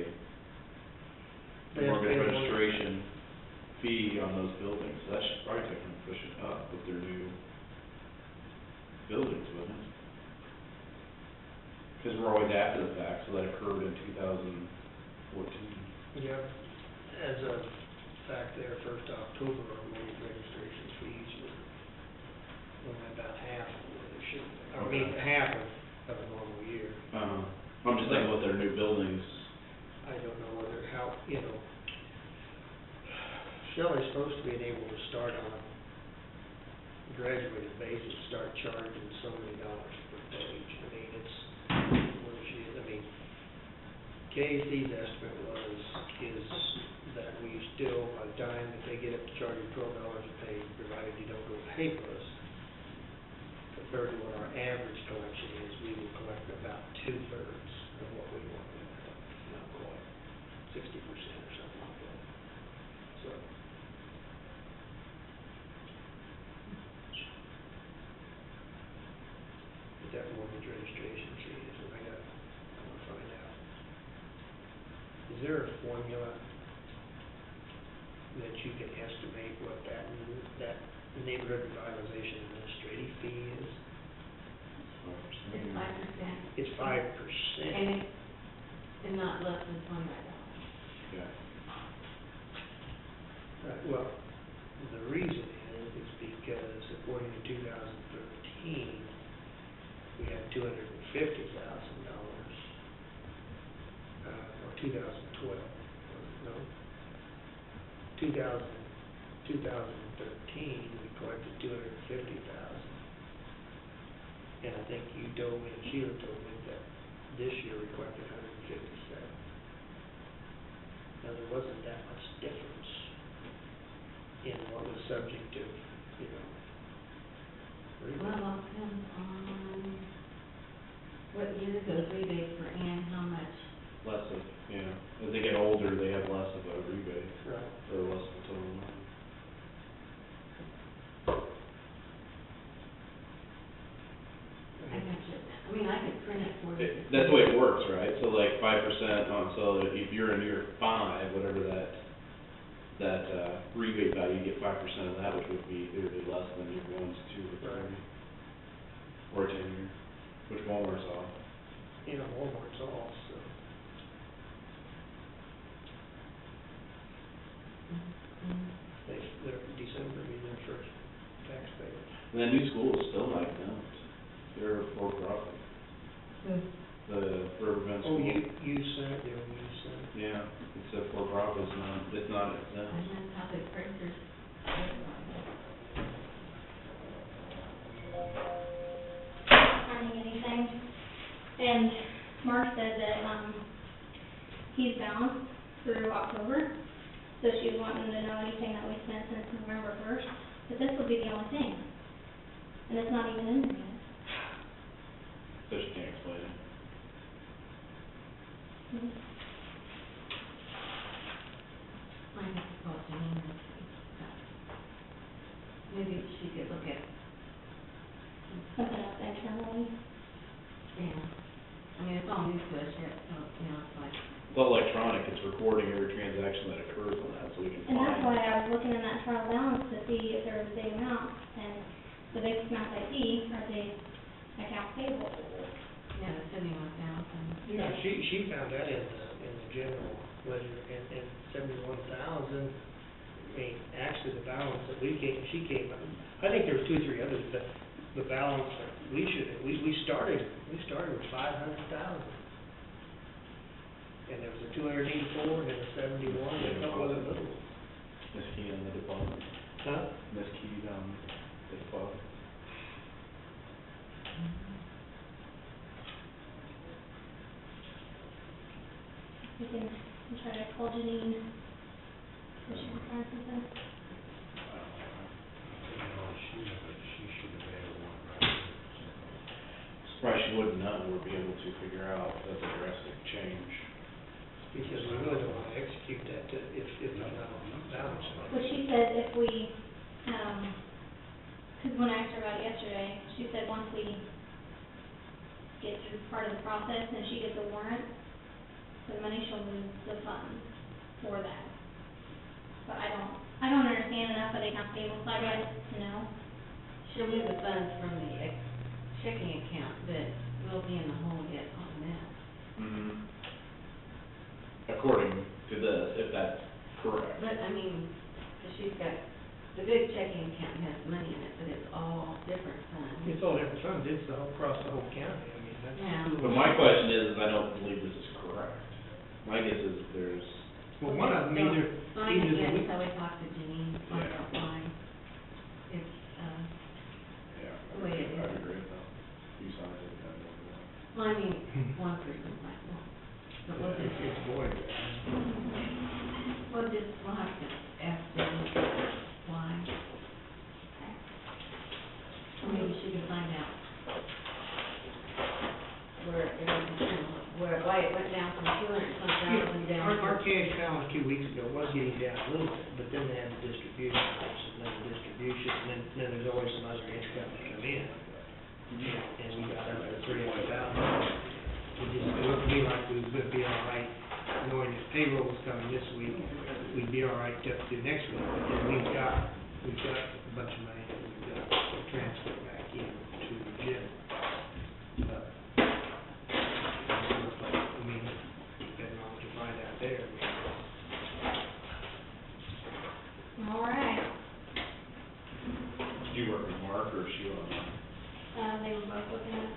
the They have to mortgage pay the registration fee on those buildings, so that should probably technically push it up with their new buildings, wouldn't it? Because we're always after the fact, so that occurred in 2014. yeah, as a fact there, first October, our mortgage registration fees were only about half of what they should be. I mean, Okay. half of a normal year. I'm just thinking with their new buildings, I don't know whether, how, you know, Shelley's supposed to be able to start on a graduated basis, start charging so many dollars per page. I mean, it's, where she, I mean, KAC's estimate is that we still, by the time that they get up to charging $12 a page, provided you don't go paperless, compared to what our average collection is, we will collect about 2/3 of what we want to collect, not quite, 60% or something like that. So. But that mortgage registration fee is, and I'm gonna find out. Is there a formula that you can estimate what that neighborhood revitalization administrative fee is? It's 5%. It's 5%. And not less than $25. yeah. Right, well, the reason is because according to 2013, we had $250,000, or 2012, no? 2013, we collected 250,000. And I think you told me, and Sheila told me that this year we collected 157. Now, there wasn't that much difference in what was subject to, you know. Well, it all depends on what year those rebates were in, how much. Less of, as they get older, they have less of a rebate, Right. or less of a total amount. I mean, I could print it for you. That's the way it works, right? So like 5% on, so if you're in year 5, whatever that that, rebate value, you get 5% of that, which would be, it would be less than your 1, 2, or 3. Or a 10-year, which Walmart's off. You know, Walmart's off, so. They're December, I mean, their first tax payment. And that new school is still not exempt. They're for profit. The Riverbend Oh, School. you sent it, you sent it. Yeah, it's a for profit, it's not exempt. And that's how they printers. Finding anything. And Mark said that, he's balanced through October, so she was wanting to know anything that we spent since November 1st, but this will be the only thing. And it's not even in there yet. So she can't explain it. I have to call Janine and see. Maybe she could look at, Something else internally. yeah. I mean, it's all new to us yet, so, you know, it's like, It's all electronic, it's recording every transaction that occurs on that, so we can And that's why find. I was looking in that trial balance to see if there was a big amount, and the biggest amount I see are the account payable. yeah, the 71,000. Yeah, she found that in the general ledger, and 71,000, I mean, actually the balance that she came, I think there was 2 or 3 others, but the balance that we started with 500,000. And there was a 284, and then a 71, and a couple other little ones. Miss Key on the deposit. Huh? Miss Key on the deposit. We can try to call Janine. Does she find something? Surprised she wouldn't know or be able to figure out that's a drastic change. Because we really don't want to execute that if it's not balanced. Well, she said if we, because when I asked her about it yesterday, she said once we get through part of the process and she gets a warrant, the money she'll move the funds for that. But I don't understand enough of the accounts payable side yet to know. She'll move the funds from the checking account, but we'll be in the hole yet on that. Mm-hmm. According to this, if that's correct. But, I mean, 'cause she's got, the big checking account has money in it, but it's all different funds. It's all different funds, it's across the whole county, I mean, that's. Yeah. But my question is, I don't believe this is correct. My guess is there's, Well, one of them, either Sign the again, week- so we talked to Janine, find out why. It's, yeah, The way it is. I'd agree with that. You signed it, I don't know. well, I mean, one person might want, but we'll just, It's void. we'll have to ask Janine why. Or maybe she can find out why it went down from 200-some thousand down to. Our cash balance 2 weeks ago was getting down a little bit, but then they had the distribution, and then the distribution, and then there's always some other income that come in. And we got up to 300,000. It just looked to me like we was gonna be all right, knowing that payroll was coming this week, we'd be all right up to next week. But then we've got a bunch of money that we've got to transfer back in to the gym. But it looks like, I mean, depending on what you find out there. All right. Did you work with Mark or Sheila on that? They were both looking at it.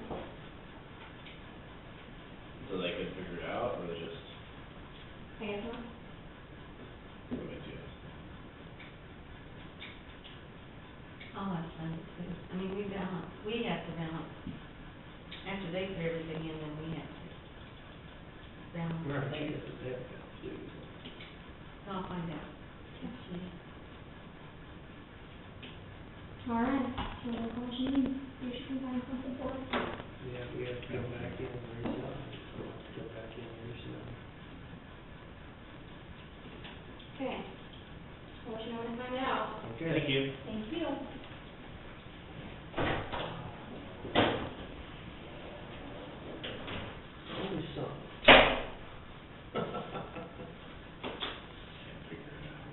So they could figure it out, or they just, I guess not. what makes you? I'll have fun too. I mean, we have to balance. After they put everything in, then we have to balance. Right, the she base. has to have that, too. So I'll find out if she, All right, so we'll call Janine, see if she can find something for us. Yeah, we have to go back in and resub. We'll have to go back in and resub. Okay. I'll let you know when I find out. Okay. Thank you. Thank you. Always something. Can't figure it out.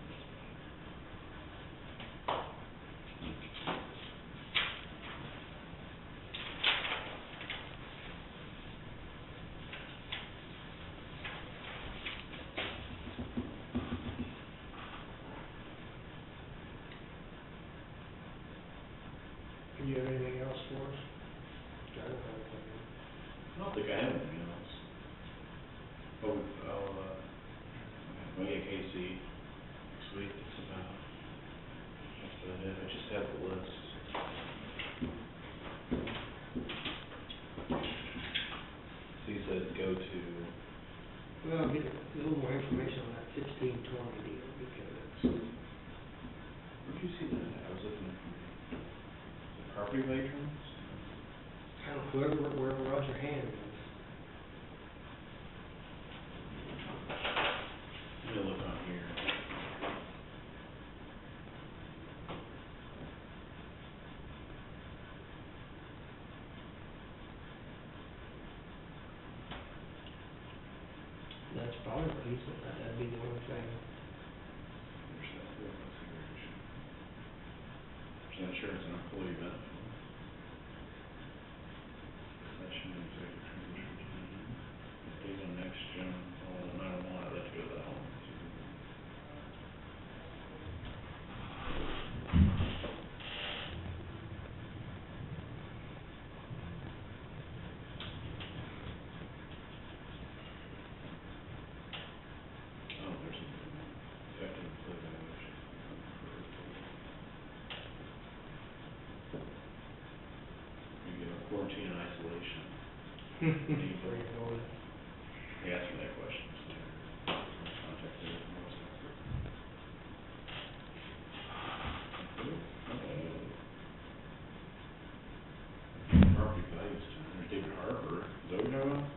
do you have anything else for us? I don't have anything. I don't think I have anything else. But we'll get Casey next week, that's about it, I just have the list. So he said go to, Well, get a little more information on that 1620 deal, because it's, where'd you see that at? I was looking at property patrons? I don't know, whoever Roger Hand is. Let me look on here. That's probably decent, that'd be the only thing. Where's that? Let's see where it is. There's insurance and employee benefit. Session executive transition plan. Date on next gen, oh, 901, I'd like to go to that one. Oh, there's an effective employee evaluation. You get a quarantine and isolation. Where you going? They asked me that question, so contact them. Property values, there's David Harper, is that what you're talking about?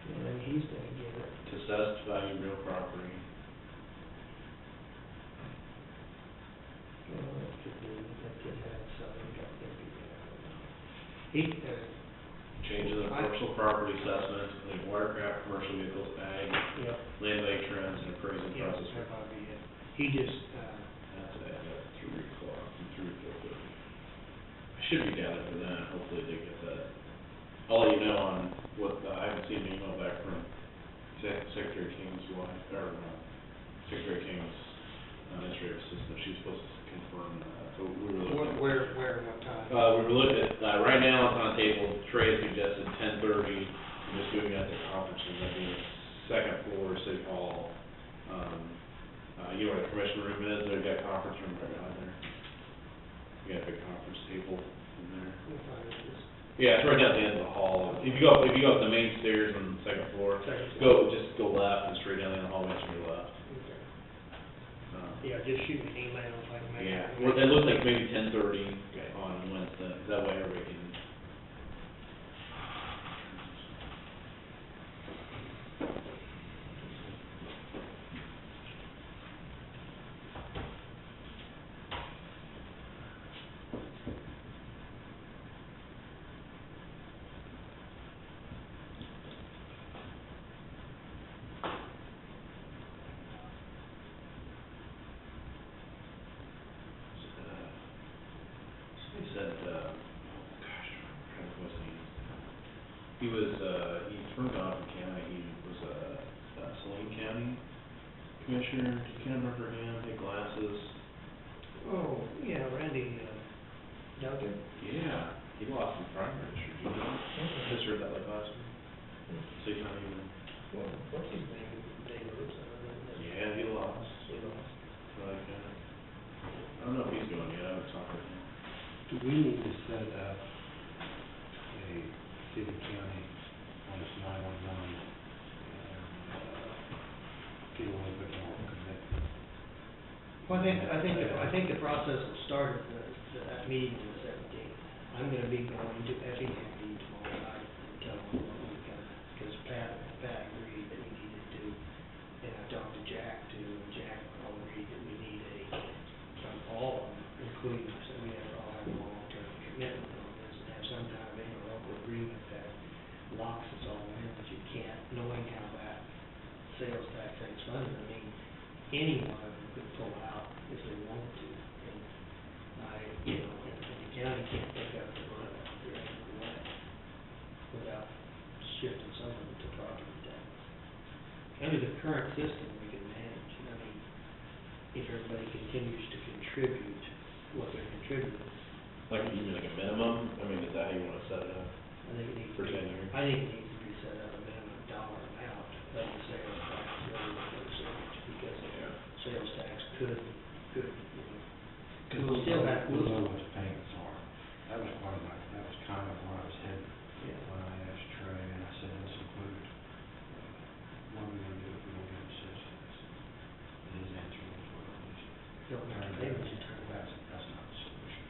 And then he's gonna get it. To assess value real property. That could have something, got empty there, I don't know. He, Changes in commercial property assessments, including watercraft, commercial vehicles, ag, yep, land bank trends, and appraisal yep, process. that might be it. He just, That's at 3 o'clock, from 3 to 4:30. I should be down there for that, hopefully they get that. I'll let you know on what, I haven't seen an email back from Secretary King's wife, or, Secretary King's administrative assistant, she's supposed to confirm that, so we were looking. where, and what time? We were looking at, right now it's on the table, Trey suggested 10:30, we're just doing that at the conferences, that'd be the second floor of City Hall. You know where the commission room is, they've got a conference room right behind there. You got a big conference table in there. What time is this? Yeah, it's right down at the end of the hall. If you go up the main stairs on the second floor, Second floor. just go left and straight down the hallway to your left. Okay. Yeah. Yeah, just shoot me an email if I can make it. Yeah, well, it looks like maybe 10:30 on Wednesday, that way everybody can. Somebody said, gosh, what was he? He was, he's from Godfrey County, he was Saline County Commissioner, you can't remember him, big glasses. Oh, yeah, Randy, Duncan? Yeah, he lost in primary district, you know? I just heard that like last week. So he's not even, Well, what's his name? Dave Lewis, I don't know. yeah, he lost. He lost. Like, I don't know if he's going yet, I haven't talked to him. Do we need to set up a city county on this 911 and, get a little bit more commitment? Well, I think the process will start at that meeting on the 17th. I'm gonna be going to Effingham tomorrow night and tell them what we're gonna, because Pat agreed that we needed to, and I talked to Jack too, and Jack all agreed that we need from all of them, including us, that we have all have a long-term commitment on this, and have some kind of interlocal agreement that locks us all in, that you can't, knowing how that sales tax thing's funded, I mean, any one of them could pull out if they wanted to, and and the county can't pick up the brunt of the extra way without shifting some of it to property tax. Under the current system, we can manage, I mean, if everybody continues to contribute what they're contributing, Like, you mean like a minimum? I mean, is that how you wanna set it up I think it needs for to be, 10 years? I think it needs to be set up a minimum dollar amount of the sales tax, rather than percentage, because Yeah. sales tax could, you know, Cause we'll still have, we'll we'll, know what the payments are. That was part of my, that was kind of where I was headed yeah. when I asked Trey, and I said, let's include, what are we gonna do if we don't get a sales tax? And his answer was, well, just Don't turn have to it pay over. much time. That's not the solution.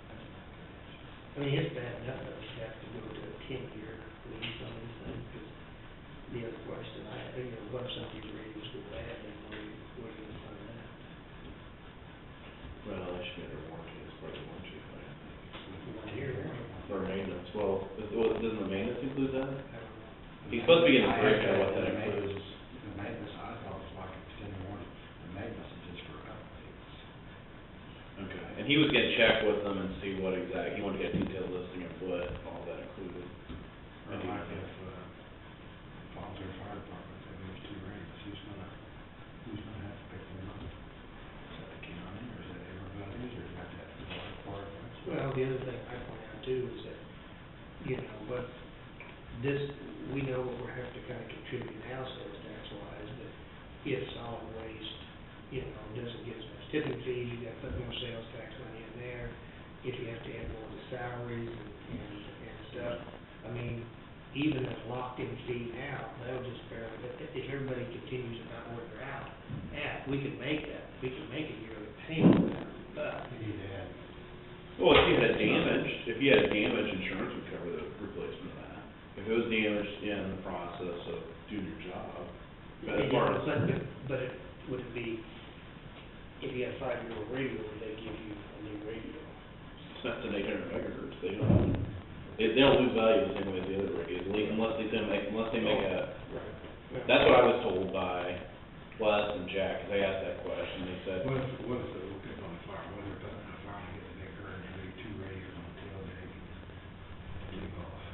That's not the answer. I mean, it's bad enough that we have to go to a 10-year lease on these things, because the other question I have, you know, what if some of these radios go bad, then where are you gonna find that? Well, they should get their warranty, as part of the warranty, I think. 1 year, I Or maintenance, well, doesn't the maintenance include that? don't know. He's supposed to be getting a I breakdown asked of what that the maintenance- includes. The maintenance, I thought was like extended warranty, the maintenance is just for updates. Okay, and he was gonna check with them and see what he wanted to get a detailed listing of what all that included. Or like if, volunteer fire department, they lose 2 radios, who's gonna have to pick them up? Is that the county, or is that everybody's, or is that the water department? Well, the other thing I point out too is that, you know, but this, we know what we're having to kind of contribute now sales tax wise, but if solid waste, you know, doesn't get as much tipping fees, you gotta put more sales tax money in there. If you have to add more to salaries and stuff, I mean, even a locked in fee now, that'll just barely, if everybody continues about where they're at, we can make a yearly payment, but We need to add, Well, if you had damage, insurance would cover the replacement of that. If it was damaged in the process of doing your job, as far as. But it would be, if you have 5-year-old radio, would they give you a new radio? That's an 800 megahertz, they don't lose value the same way as the other radios, unless they make a, that's what I was told by Les and Jack, 'cause they asked that question, they said, what if they look up on the fire, what if they're putting a fire and get the big hurt, and leave 2 radios on the tailgate, and leave off?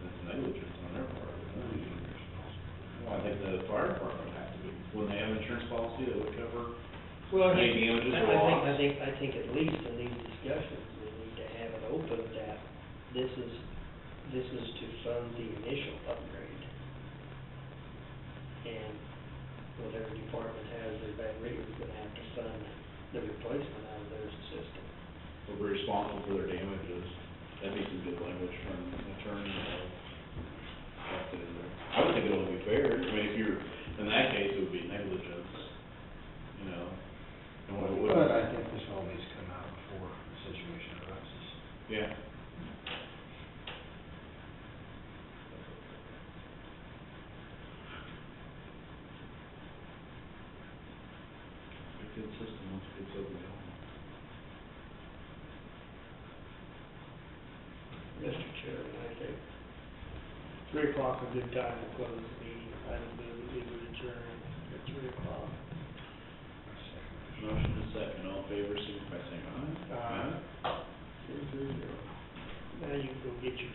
that's negligence on their part, isn't it? Well, I think the fire department would have to be, when they have an insurance policy that would cover Well, any damages or loss. I think at least in these discussions, we need to have it open that this is to fund the initial upgrade. And whatever department has their bad radio is gonna have to fund the replacement out of their system. Will be responsible for their damages. That'd be some good language from an attorney, have to, I would think it would be fair, I mean, if you're, in that case, it would be negligence, you know? And what it would. But I think this all needs to come out before the situation arises. Yeah. A good system, once it gets over the hump. Mr. Chairman, I think 3 o'clock a good time to close the meeting. I don't move we would adjourn at 3 o'clock. Motion is second, all in favor, signify by saying aye. Aye. 0. Now you can go get your